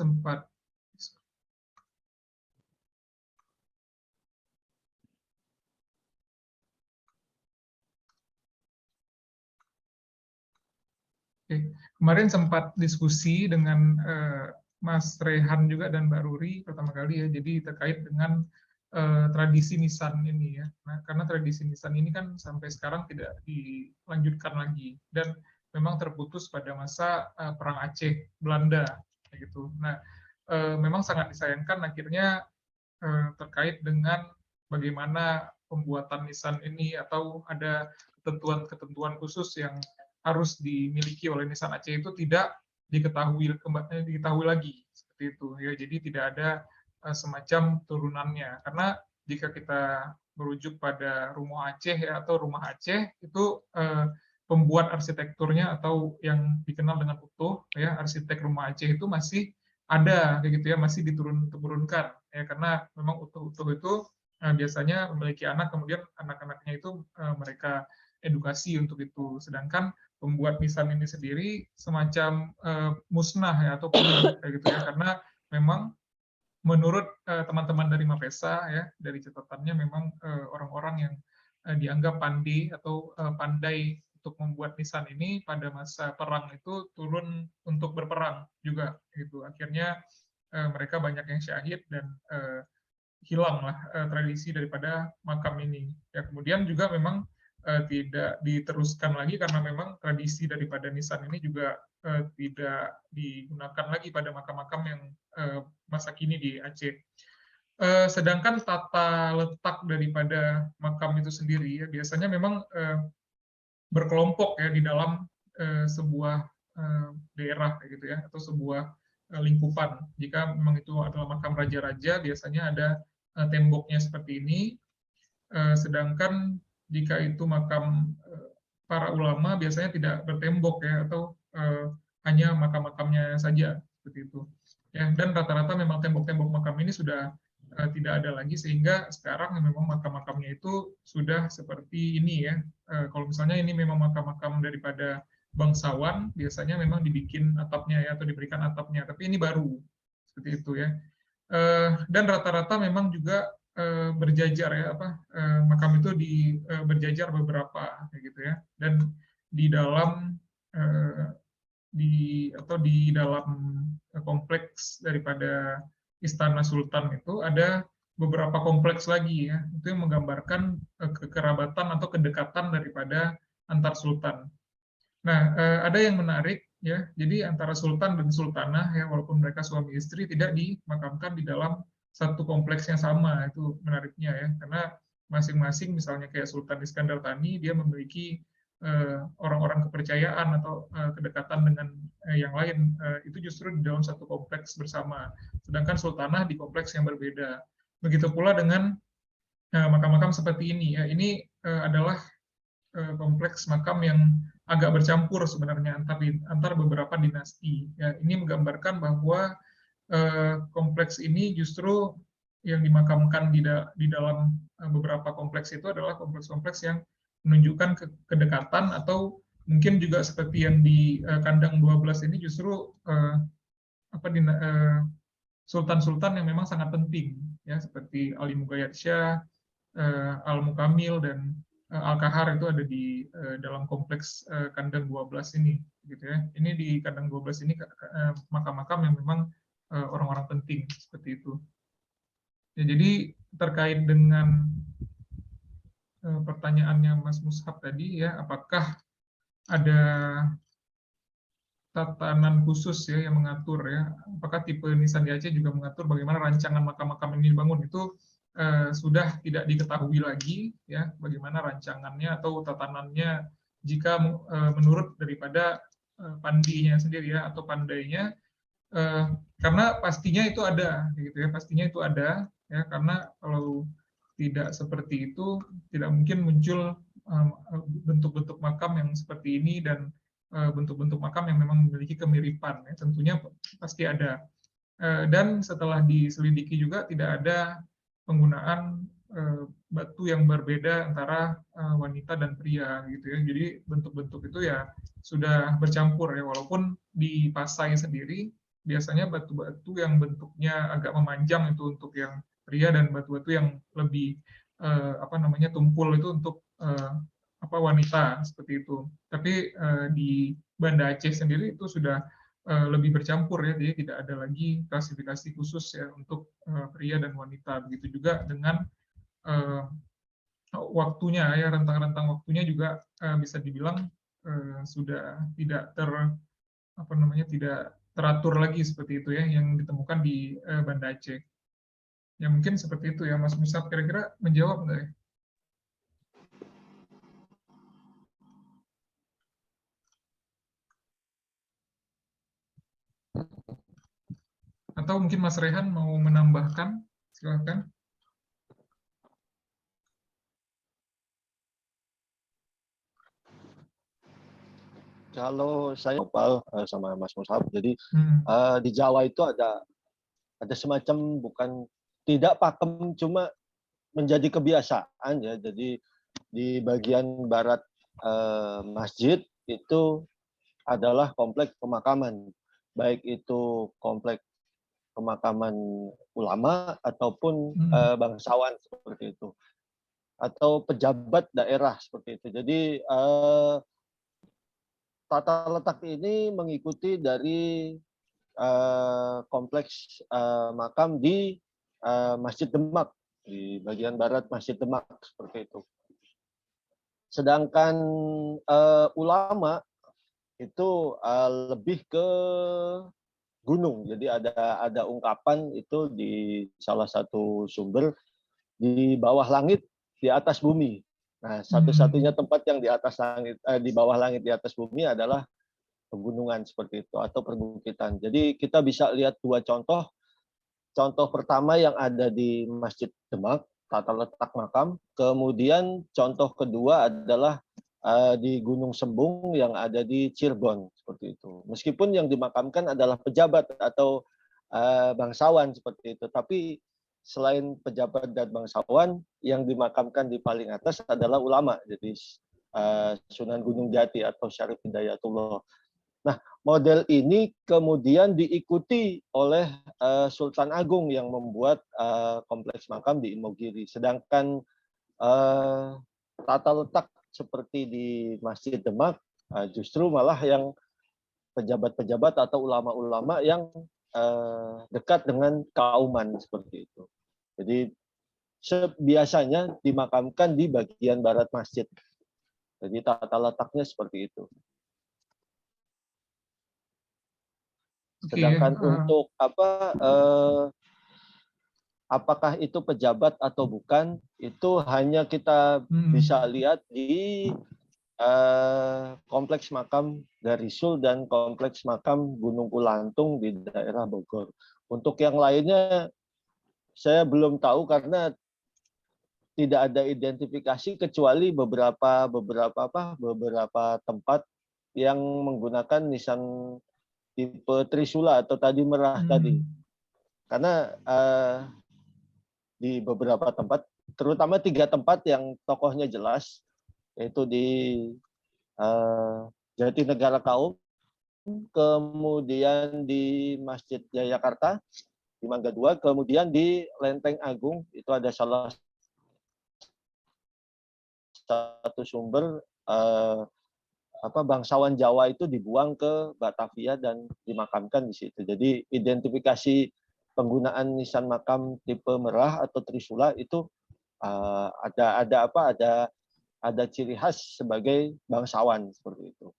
sempat diskusi dengan Mas Rehan juga dan Mbak Ruri pertama kali ya, jadi terkait dengan tradisi nisan ini ya. Nah, karena tradisi nisan ini kan sampai sekarang tidak dilanjutkan lagi dan memang terputus pada masa Perang Aceh Belanda gitu. Nah, memang sangat disayangkan akhirnya terkait dengan bagaimana pembuatan nisan ini atau ada ketentuan-ketentuan khusus yang harus dimiliki oleh nisan Aceh itu tidak diketahui lagi seperti itu ya. Jadi tidak ada semacam turunannya, karena jika kita merujuk pada Rumah Aceh ya, atau Rumah Aceh itu pembuat arsitekturnya atau yang dikenal dengan utuh ya, arsitek Rumah Aceh itu masih ada kayak gitu ya, masih diturunkan ya, karena memang utuh-utuh itu biasanya memiliki anak, kemudian anak-anaknya itu mereka edukasi untuk itu, sedangkan pembuat nisan ini sendiri semacam musnah ya, atau punah kayak gitu ya, karena memang menurut teman-teman dari Mapesa ya, dari catatannya memang orang-orang yang dianggap pandai atau pandai untuk membuat nisan ini pada masa perang itu turun untuk berperang juga gitu. Akhirnya mereka banyak yang syahid dan hilanglah tradisi daripada makam ini. Ya, kemudian juga memang tidak diteruskan lagi karena memang tradisi daripada nisan ini juga tidak digunakan lagi pada makam-makam yang masa kini di Aceh. Sedangkan tata letak daripada makam itu sendiri ya biasanya memang berkelompok ya di dalam sebuah daerah gitu ya, atau sebuah lingkupan. Jika memang itu adalah makam raja-raja, biasanya ada temboknya seperti ini. Sedangkan jika itu makam para ulama, biasanya tidak bertembok ya, atau hanya makam-makamnya saja seperti itu. Ya, dan rata-rata memang tembok-tembok makam ini sudah tidak ada lagi, sehingga sekarang memang makam-makamnya itu sudah seperti ini ya. Kalau misalnya ini memang makam-makam daripada bangsawan, biasanya memang dibikin atapnya ya, atau diberikan atapnya, tapi ini baru seperti itu ya. Dan rata-rata memang juga berjajar ya, makam itu berjajar beberapa kayak gitu ya, dan di dalam di dalam kompleks daripada Istana Sultan itu ada beberapa kompleks lagi ya, itu yang menggambarkan kekerabatan atau kedekatan daripada antar sultan. Nah, ada yang menarik ya, jadi antara sultan dan sultanah ya, walaupun mereka suami istri tidak dimakamkan di dalam satu kompleks yang sama, itu menariknya ya, karena masing-masing misalnya kayak Sultan Iskandar Thani, dia memiliki orang-orang kepercayaan atau kedekatan dengan yang lain, itu justru di dalam satu kompleks bersama, sedangkan sultanah di kompleks yang berbeda. Begitu pula dengan makam-makam seperti ini ya, ini adalah kompleks makam yang agak bercampur sebenarnya antar beberapa dinasti. Ya, ini menggambarkan bahwa kompleks ini justru yang dimakamkan di dalam beberapa kompleks itu adalah kompleks-kompleks yang menunjukkan kedekatan, atau mungkin juga seperti yang di kandang 12 ini justru sultan-sultan yang memang sangat penting ya, seperti Ali Mughayat Shah, Al-Mukamil, dan Al-Kahar itu ada di dalam kompleks kandang 12 ini gitu ya. Ini di kandang 12 ini makam-makam yang memang orang-orang penting seperti itu. Ya, jadi terkait dengan pertanyaannya Mas Mushab tadi ya, apakah ada tatanan khusus ya yang mengatur ya, apakah tipe nisan di Aceh juga mengatur bagaimana rancangan makam-makam ini dibangun, itu sudah tidak diketahui lagi ya, bagaimana rancangannya atau tatanannya jika menurut daripada pandinya sendiri ya, atau pandainya, karena pastinya itu ada gitu ya, pastinya itu ada ya, karena kalau tidak seperti itu tidak mungkin muncul bentuk-bentuk makam yang seperti ini dan bentuk-bentuk makam yang memang memiliki kemiripan ya, tentunya pasti ada. Dan setelah diselidiki juga tidak ada penggunaan batu yang berbeda antara wanita dan pria gitu ya. Jadi bentuk-bentuk itu ya sudah bercampur ya, walaupun di Pasai sendiri biasanya batu-batu yang bentuknya agak memanjang itu untuk yang pria, dan batu-batu yang lebih tumpul itu untuk wanita seperti itu. Tapi di Banda Aceh sendiri itu sudah lebih bercampur ya, jadi tidak ada lagi klasifikasi khusus ya untuk pria dan wanita. Begitu juga dengan waktunya, ya, rentang-rentang waktunya juga bisa dibilang sudah tidak tidak teratur lagi seperti itu, ya, yang ditemukan di Banda Aceh. Ya mungkin seperti itu, ya, Mas Musab, kira-kira menjawab nggak, ya? Atau mungkin Mas Rehan mau menambahkan, silakan. Kalau saya opal sama Mas Musab, jadi Hmm. di Jawa itu ada semacam, bukan tidak pakem, cuma menjadi kebiasaan, ya. Jadi di bagian barat masjid itu adalah kompleks pemakaman, baik itu kompleks pemakaman ulama ataupun bangsawan seperti itu, atau pejabat daerah seperti itu. Jadi tata letak ini mengikuti dari kompleks makam di Masjid Demak, di bagian barat Masjid Demak seperti itu. Sedangkan ulama itu lebih ke gunung. Jadi ada ungkapan itu di salah satu sumber, di bawah langit, di atas bumi. Nah, satu-satunya tempat yang di atas langit, di bawah langit, di atas bumi adalah pegunungan seperti itu, atau perbukitan. Jadi kita bisa lihat dua contoh. Contoh pertama yang ada di Masjid Demak, tata letak makam. Kemudian contoh kedua adalah di Gunung Sembung yang ada di Cirebon seperti itu. Meskipun yang dimakamkan adalah pejabat atau bangsawan seperti itu, tapi selain pejabat dan bangsawan, yang dimakamkan di paling atas adalah ulama. Jadi Sunan Gunung Jati atau Syarif Hidayatullah. Nah, model ini kemudian diikuti oleh Sultan Agung yang membuat kompleks makam di Imogiri. Sedangkan tata letak seperti di Masjid Demak justru malah yang pejabat-pejabat atau ulama-ulama yang dekat dengan kauman seperti itu. Jadi biasanya dimakamkan di bagian barat masjid. Jadi tata letaknya seperti itu. Sedangkan untuk apakah itu pejabat atau bukan, itu hanya kita bisa lihat di kompleks makam Garisul dan kompleks makam Gunung Pulantung di daerah Bogor. Untuk yang lainnya saya belum tahu karena tidak ada identifikasi, kecuali beberapa tempat yang menggunakan nisan tipe Trisula atau tadi merah tadi. Karena di beberapa tempat, terutama 3 tempat yang tokohnya jelas, yaitu di Jatinegara Kaum, kemudian di Masjid Jayakarta, di Mangga 2, kemudian di Lenteng Agung, itu ada salah satu sumber bangsawan Jawa itu dibuang ke Batavia dan dimakamkan di situ. Jadi identifikasi penggunaan nisan makam tipe merah atau Trisula itu ada ciri khas sebagai bangsawan seperti itu.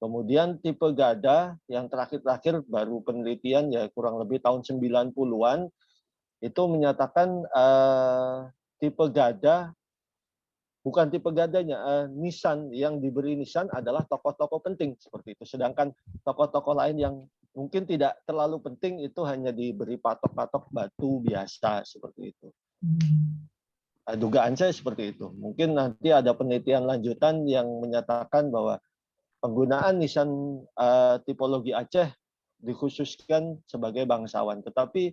Kemudian tipe gada yang terakhir-terakhir baru penelitian, ya kurang lebih tahun 90-an, itu menyatakan tipe gada, bukan tipe gadanya, nisan yang diberi nisan adalah tokoh-tokoh penting seperti itu. Sedangkan tokoh-tokoh lain yang mungkin tidak terlalu penting itu hanya diberi patok-patok batu biasa seperti itu. Dugaan saya seperti itu. Mungkin nanti ada penelitian lanjutan yang menyatakan bahwa penggunaan nisan tipologi Aceh dikhususkan sebagai bangsawan. Tetapi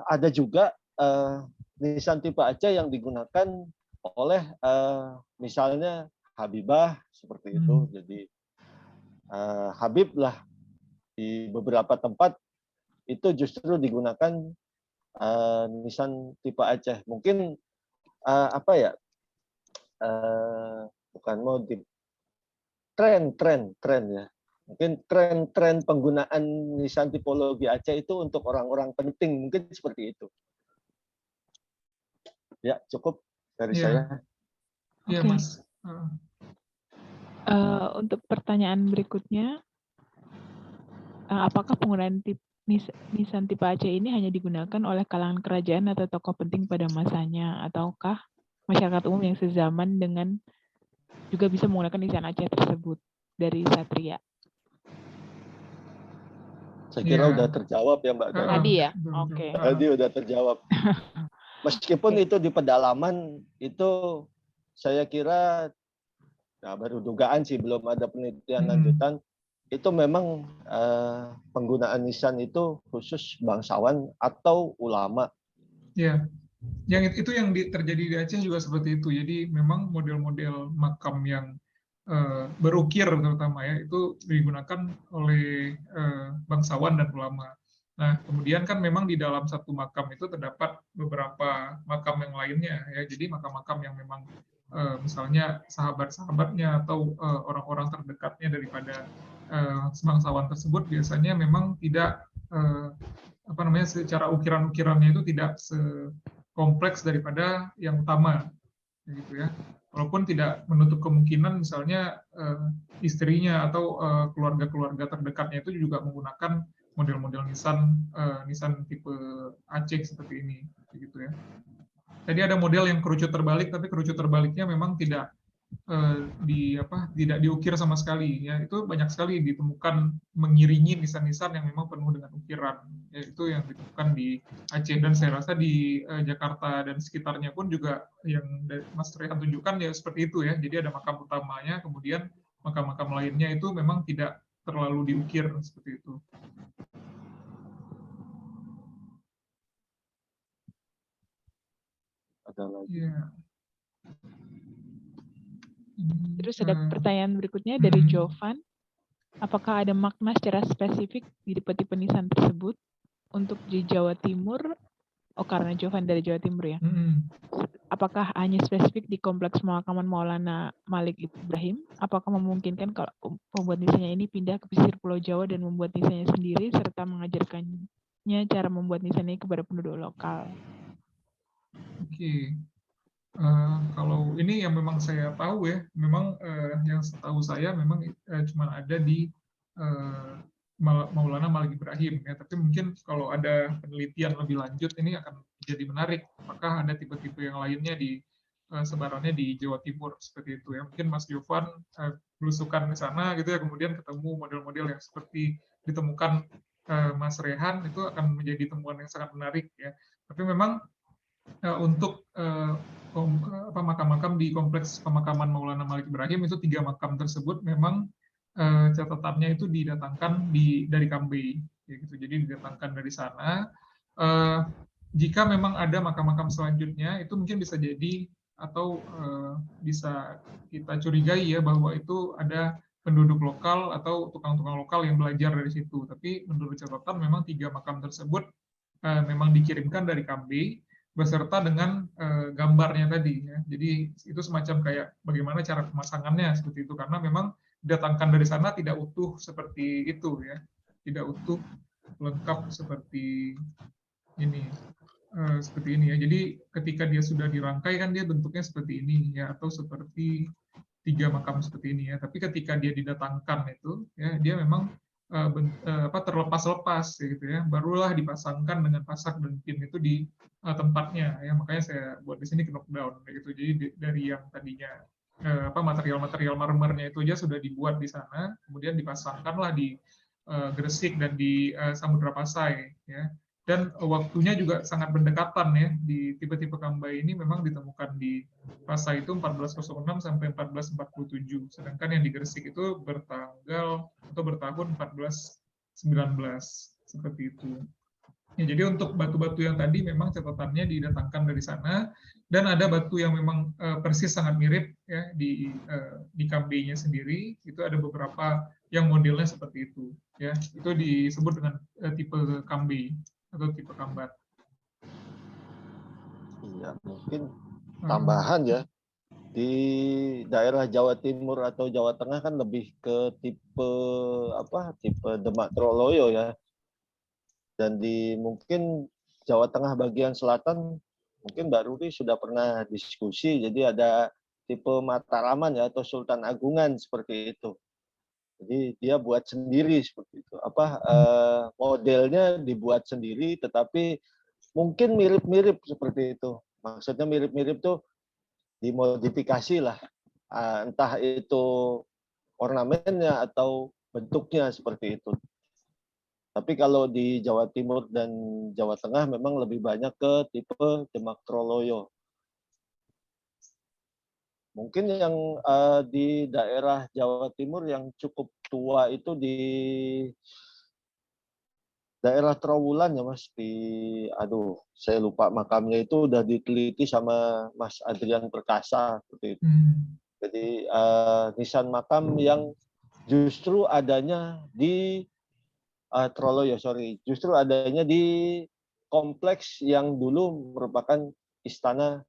ada juga nisan tipe Aceh yang digunakan oleh misalnya Habibah seperti itu. Jadi Habib lah di beberapa tempat itu justru digunakan nisan tipe Aceh. Mungkin bukan motif, tren ya. Mungkin tren penggunaan nisan tipologi Aceh itu untuk orang-orang penting, mungkin seperti itu. Ya, cukup dari saya. Iya, Oke. Mas. Untuk pertanyaan berikutnya, apakah penggunaan nisan tipe Aceh ini hanya digunakan oleh kalangan kerajaan atau tokoh penting pada masanya, ataukah masyarakat umum yang sezaman dengan juga bisa menggunakan nisan Aceh tersebut? Dari Satria. Saya kira udah terjawab ya Mbak Dani. Tadi ya? Oke. Tadi udah terjawab. Meskipun itu di pedalaman, itu saya kira, nah baru dugaan sih, belum ada penelitian lanjutan, itu memang penggunaan nisan itu khusus bangsawan atau ulama. Ya, yang itu yang terjadi di Aceh juga seperti itu. Jadi memang model-model makam yang berukir terutama ya itu digunakan oleh bangsawan dan ulama. Nah, kemudian kan memang di dalam satu makam itu terdapat beberapa makam yang lainnya ya. Jadi makam-makam yang memang misalnya sahabat-sahabatnya atau orang-orang terdekatnya daripada bangsawan tersebut biasanya memang tidak secara ukiran-ukirannya itu tidak sekompleks daripada yang utama gitu ya. Walaupun tidak menutup kemungkinan misalnya istrinya atau keluarga-keluarga terdekatnya itu juga menggunakan model-model nisan tipe Aceh seperti ini gitu ya. Tadi ada model yang kerucut terbalik, tapi kerucut terbaliknya memang tidak tidak diukir sama sekali ya. Itu banyak sekali ditemukan mengiringi nisan-nisan yang memang penuh dengan ukiran, yaitu yang ditemukan di Aceh, dan saya rasa di Jakarta dan sekitarnya pun juga yang Mas Rehan tunjukkan ya seperti itu ya. Jadi ada makam utamanya, kemudian makam-makam lainnya itu memang tidak terlalu diukir seperti itu. Ada lagi. Ya. Terus ada pertanyaan berikutnya dari Jovan. Apakah ada makna secara spesifik di tipe-tipe nisan tersebut untuk di Jawa Timur? Oh, karena Jovan dari Jawa Timur ya. Apakah hanya spesifik di kompleks pemakaman Maulana Malik Ibrahim? Apakah memungkinkan kalau pembuat nisannya ini pindah ke pesisir Pulau Jawa dan membuat nisannya sendiri serta mengajarkannya cara membuat nisan ini kepada penduduk lokal? Oke. Kalau ini yang memang saya tahu ya, memang yang setahu saya memang cuma ada di Maulana Malik Ibrahim ya. Tapi mungkin kalau ada penelitian lebih lanjut ini akan jadi menarik. Apakah ada tipe-tipe yang lainnya di sebarannya di Jawa Timur seperti itu ya. Mungkin Mas Jovan belusukan ke sana gitu ya, kemudian ketemu model-model yang seperti ditemukan Mas Rehan, itu akan menjadi temuan yang sangat menarik ya. Tapi memang untuk makam-makam di kompleks pemakaman Maulana Malik Ibrahim itu 3 makam tersebut memang catatannya itu didatangkan dari Kambei, ya gitu. Jadi didatangkan dari sana. Jika memang ada makam-makam selanjutnya itu mungkin bisa jadi atau bisa kita curigai ya bahwa itu ada penduduk lokal atau tukang-tukang lokal yang belajar dari situ. Tapi menurut catatan memang 3 makam tersebut memang dikirimkan dari Kambei beserta dengan gambarnya tadi ya. Jadi itu semacam kayak bagaimana cara pemasangannya seperti itu, karena memang didatangkan dari sana tidak utuh seperti itu ya, tidak utuh lengkap seperti ini ya. Jadi ketika dia sudah dirangkai kan dia bentuknya seperti ini ya, atau seperti 3 makam seperti ini ya. Tapi ketika dia didatangkan itu ya, dia memang terlepas-lepas gitu ya, barulah dipasangkan dengan pasak dan pin itu di tempatnya ya. Makanya saya buat di sini knockdown gitu. Jadi dari yang tadinya material-material marmernya itu aja sudah dibuat di sana, kemudian dipasangkanlah di Gresik dan di Samudra Pasai ya. Dan waktunya juga sangat berdekatan ya. Di tipe-tipe Kambei ini memang ditemukan di Pasai itu 1406 sampai 1447. Sedangkan yang di Gresik itu bertahun 1419 seperti itu. Ya, jadi untuk batu-batu yang tadi memang catatannya didatangkan dari sana, dan ada batu yang memang persis sangat mirip ya di Kambeinya sendiri. Itu ada beberapa yang modelnya seperti itu ya. Itu disebut dengan tipe Kambei atau tipe Kambat. Iya, mungkin tambahan ya. Di daerah Jawa Timur atau Jawa Tengah kan lebih ke tipe tipe Demak Troloyo ya. Dan di mungkin Jawa Tengah bagian selatan mungkin Mbak Ruri sudah pernah diskusi. Jadi ada tipe Mataraman ya atau Sultan Agungan seperti itu. Jadi dia buat sendiri seperti itu. Modelnya dibuat sendiri, tetapi mungkin mirip-mirip seperti itu. Maksudnya mirip-mirip tuh dimodifikasi lah, entah itu ornamennya atau bentuknya seperti itu. Tapi kalau di Jawa Timur dan Jawa Tengah memang lebih banyak ke tipe Demak Troloyo. Mungkin yang di daerah Jawa Timur yang cukup tua itu di daerah Trawulan ya Mas, saya lupa makamnya, itu udah diteliti sama Mas Adrian Perkasa seperti itu. Jadi nisan makam yang justru adanya di Troloyo, justru adanya di kompleks yang dulu merupakan istana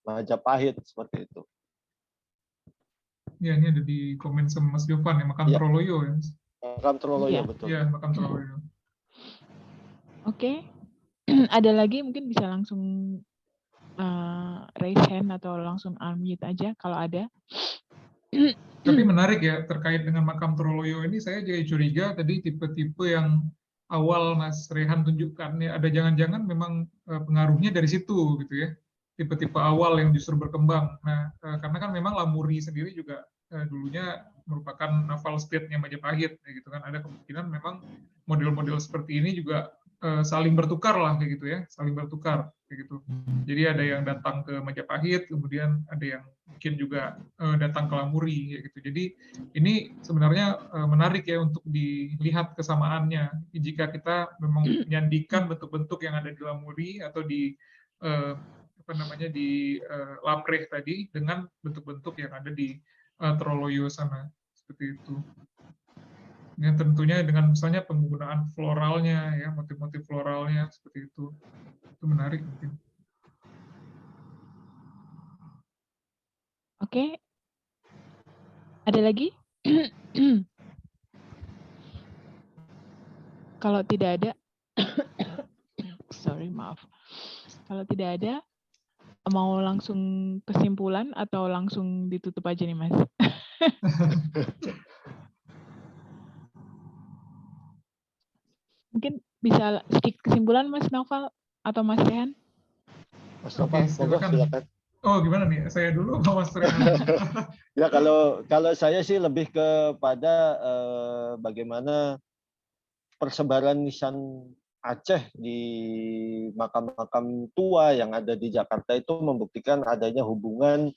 Majapahit seperti itu. Ya, ini ada di komen sama Mas Jovan ya, makam Ya. Troloyo ya. Makam Troloyo, Iya. betul. Iya, makam Troloyo. Oke. Ada lagi mungkin bisa langsung raise hand atau langsung unmute aja kalau ada. Tapi menarik ya, terkait dengan makam Troloyo ini saya jadi curiga tadi tipe-tipe yang awal Mas Rehan tunjukkan ya, ada jangan-jangan memang pengaruhnya dari situ gitu ya, tipe-tipe awal yang justru berkembang. Nah, karena kan memang Lamuri sendiri juga dulunya merupakan naval state-nya Majapahit ya gitu kan, ada kemungkinan memang model-model seperti ini juga saling bertukar lah kayak gitu ya, saling bertukar kayak gitu. Jadi ada yang datang ke Majapahit, kemudian ada yang mungkin juga datang ke Lamuri kayak gitu. Jadi ini sebenarnya menarik ya untuk dilihat kesamaannya. Jika kita memang menyandikan bentuk-bentuk yang ada di Lamuri atau di di Lapreh tadi dengan bentuk-bentuk yang ada di Troloyo sana, seperti itu. Ya, tentunya dengan misalnya penggunaan floralnya ya, motif-motif floralnya seperti itu menarik mungkin. Oke. Ada lagi? Kalau tidak ada, maaf. Kalau tidak ada, mau langsung kesimpulan atau langsung ditutup aja nih Mas? Mungkin bisa sedikit kesimpulan Mas Noval atau Mas Rehan? Mas Noval, silakan. Oh, gimana nih? Saya dulu atau Mas Rehan? Ya, kalau saya sih lebih kepada bagaimana persebaran nisan Aceh di makam-makam tua yang ada di Jakarta itu membuktikan adanya hubungan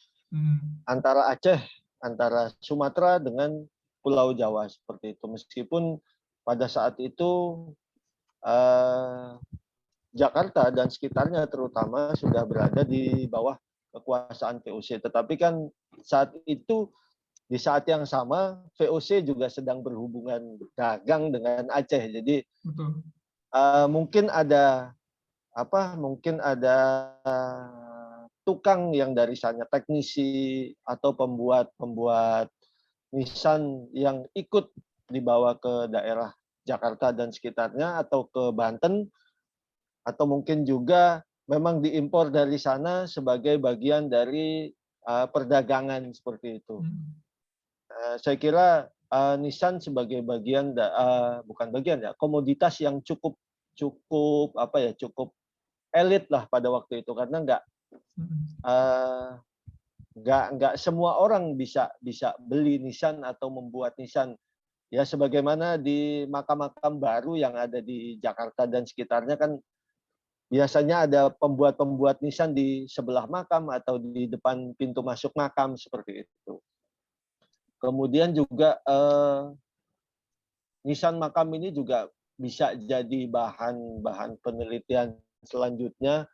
antara Aceh, antara Sumatera dengan Pulau Jawa seperti itu. Meskipun pada saat itu Jakarta dan sekitarnya terutama sudah berada di bawah kekuasaan VOC. Tetapi kan saat itu, di saat yang sama, VOC juga sedang berhubungan dagang dengan Aceh. Jadi mungkin ada tukang yang dari sana, teknisi atau pembuat nisan yang ikut dibawa ke daerah Jakarta dan sekitarnya atau ke Banten, atau mungkin juga memang diimpor dari sana sebagai bagian dari perdagangan seperti itu. Saya kira nisan sebagai bagian komoditas yang cukup elit lah pada waktu itu, karena nggak semua orang bisa beli nisan atau membuat nisan. Ya, sebagaimana di makam-makam baru yang ada di Jakarta dan sekitarnya kan biasanya ada pembuat nisan di sebelah makam atau di depan pintu masuk makam seperti itu. Kemudian juga nisan makam ini juga bisa jadi bahan penelitian selanjutnya,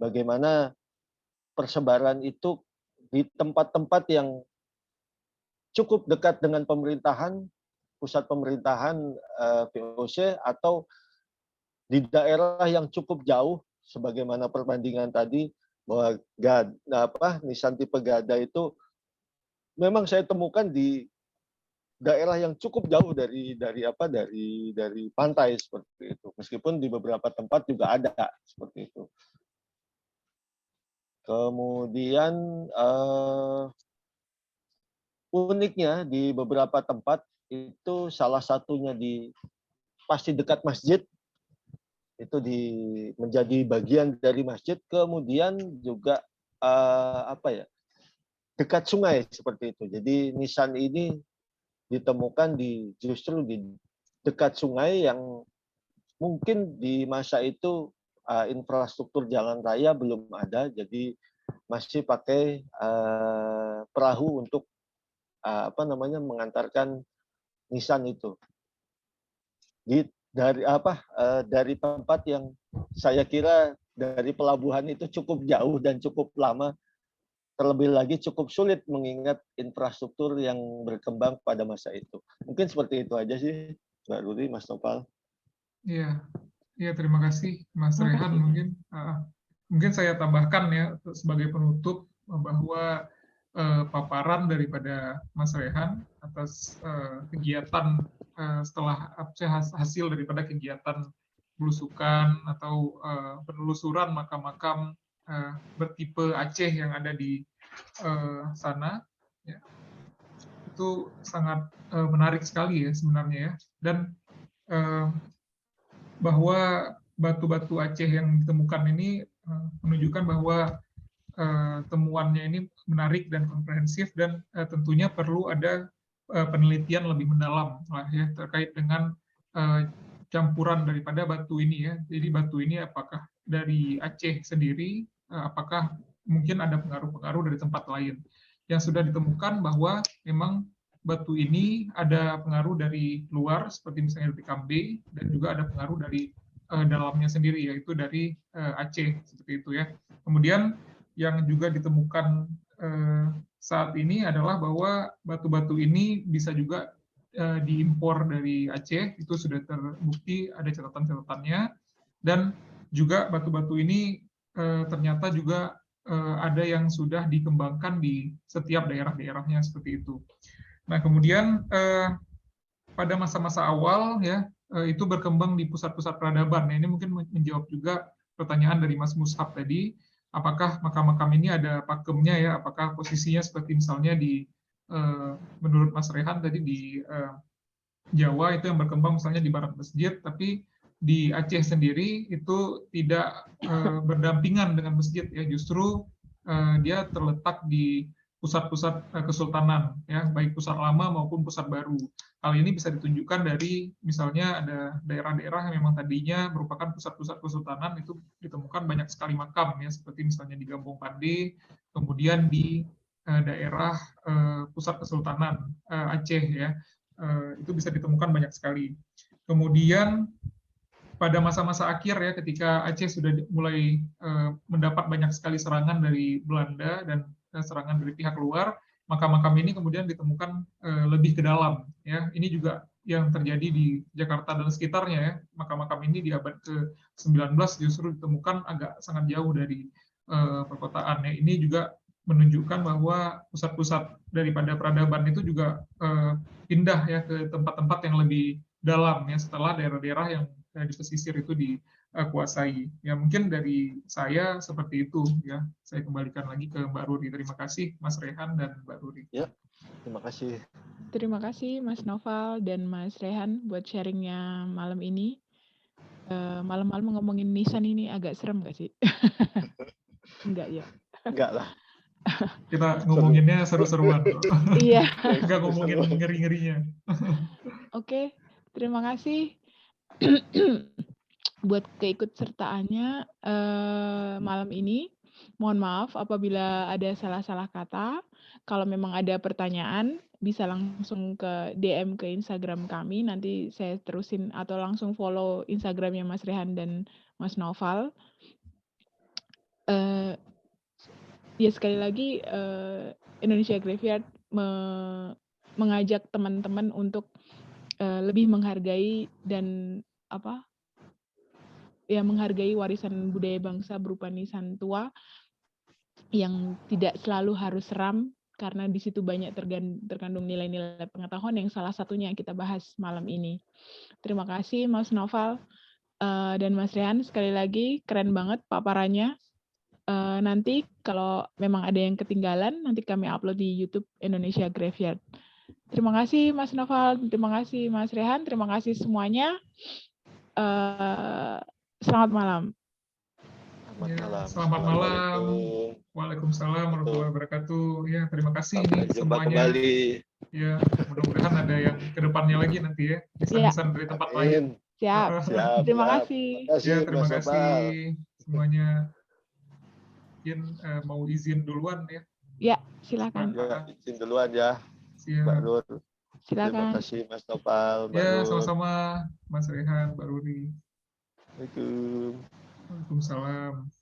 bagaimana persebaran itu di tempat-tempat yang cukup dekat dengan pemerintahan, pusat pemerintahan VOC, atau di daerah yang cukup jauh, sebagaimana perbandingan tadi, bahwa nisan tipe Gada itu memang saya temukan di daerah yang cukup jauh dari pantai seperti itu. Meskipun di beberapa tempat juga ada seperti itu. Kemudian uniknya di beberapa tempat itu salah satunya pasti dekat masjid, itu menjadi bagian dari masjid. Kemudian juga dekat sungai seperti itu. Jadi nisan ini ditemukan justru di dekat sungai yang mungkin di masa itu infrastruktur jalan raya belum ada, jadi masih pakai perahu untuk mengantarkan nisan itu. Dari tempat yang saya kira dari pelabuhan itu cukup jauh dan cukup lama, terlebih lagi cukup sulit mengingat infrastruktur yang berkembang pada masa itu. Mungkin seperti itu aja sih, Mbak Ruri, Mas Nopal. Iya, terima kasih Mas Rehan. Mungkin saya tambahkan ya sebagai penutup bahwa paparan daripada Mas Rehan atas kegiatan setelah hasil daripada kegiatan belusukan atau penelusuran makam-makam bertipe Aceh yang ada di sana, ya. Itu sangat menarik sekali ya sebenarnya ya. Dan bahwa batu-batu Aceh yang ditemukan ini menunjukkan bahwa temuannya ini menarik dan komprehensif, dan tentunya perlu ada penelitian lebih mendalam lah ya terkait dengan campuran daripada batu ini ya. Jadi batu ini apakah dari Aceh sendiri, apakah mungkin ada pengaruh-pengaruh dari tempat lain. Yang sudah ditemukan bahwa memang batu ini ada pengaruh dari luar seperti misalnya dari Kambe, dan juga ada pengaruh dari dalamnya sendiri yaitu dari Aceh seperti itu ya. Kemudian yang juga ditemukan saat ini adalah bahwa batu-batu ini bisa juga diimpor dari Aceh, itu sudah terbukti, ada catatan-catatannya. Dan juga batu-batu ini ternyata juga ada yang sudah dikembangkan di setiap daerah-daerahnya seperti itu. Nah, kemudian pada masa-masa awal ya itu berkembang di pusat-pusat peradaban. Nah, ini mungkin menjawab juga pertanyaan dari Mas Mushab tadi, apakah makam-makam ini ada pakemnya ya, apakah posisinya seperti misalnya di menurut Mas Rehan tadi di Jawa itu yang berkembang misalnya di barat masjid, tapi di Aceh sendiri itu tidak berdampingan dengan masjid ya, justru dia terletak di pusat-pusat kesultanan ya, baik pusat lama maupun pusat baru. Hal ini bisa ditunjukkan dari misalnya ada daerah-daerah yang memang tadinya merupakan pusat-pusat kesultanan, itu ditemukan banyak sekali makam ya, seperti misalnya di Gampong Pande, kemudian di daerah pusat kesultanan Aceh ya, itu bisa ditemukan banyak sekali. Kemudian pada masa-masa akhir ya, ketika Aceh sudah mulai mendapat banyak sekali serangan dari Belanda dan serangan dari pihak luar, makam-makam ini kemudian ditemukan lebih ke dalam ya. Ini juga yang terjadi di Jakarta dan sekitarnya ya. Makam-makam ini di abad ke-19 justru ditemukan agak sangat jauh dari perkotaan ya. Ini juga menunjukkan bahwa pusat-pusat daripada peradaban itu juga pindah ya ke tempat-tempat yang lebih dalam ya, setelah daerah-daerah yang di pesisir itu dikuasai. Ya mungkin dari saya seperti itu ya. Saya kembalikan lagi ke Mbak Ruri. Terima kasih Mas Rehan dan Mbak Ruri. Ya, terima kasih. Terima kasih Mas Noval dan Mas Rehan buat sharingnya malam ini. Malam-malam ngomongin nisan ini agak serem nggak sih? Enggak ya? Enggak lah. Kita ngomonginnya seru-seruan. Iya. Enggak ngomongin ngeri-ngerinya. Oke, terima kasih buat keikutsertaannya malam ini. Mohon maaf apabila ada salah-salah kata. Kalau memang ada pertanyaan, bisa langsung ke DM ke Instagram kami. Nanti saya terusin atau langsung follow Instagramnya Mas Rehan dan Mas Noval. Ya sekali lagi Indonesia Graveyard mengajak teman-teman untuk lebih menghargai dan menghargai warisan budaya bangsa berupa nisan tua, yang tidak selalu harus seram, karena di situ banyak terkandung nilai-nilai pengetahuan yang salah satunya yang kita bahas malam ini. Terima kasih Mas Noval dan Mas Rehan, sekali lagi keren banget paparannya. Nanti kalau memang ada yang ketinggalan, nanti kami upload di YouTube Indonesia Graveyard. Terima kasih Mas Noval, terima kasih Mas Rehan, terima kasih semuanya. Selamat malam. Selamat malam. Assalamualaikum. Waalaikumsalam warahmatullahi wabarakatuh. Ya, terima kasih Sampai ini jumpa semuanya. kembali. Ya, mudah-mudahan ada yang kedepannya lagi nanti ya, desain-desain dari tempat lain. Siap. Siap. Terima kasih. Ya, terima Mas kasih Noval. semuanya. Mungkin mau izin duluan ya. Ya, silakan. Ya, izin duluan ya, Siap. Mbak Nur. Silakan. Terima kasih Mas Noval, Mbak Ya, Nur. sama-sama Mas Rehan, Mbak Ruri. Assalamualaikum. Waalaikumsalam.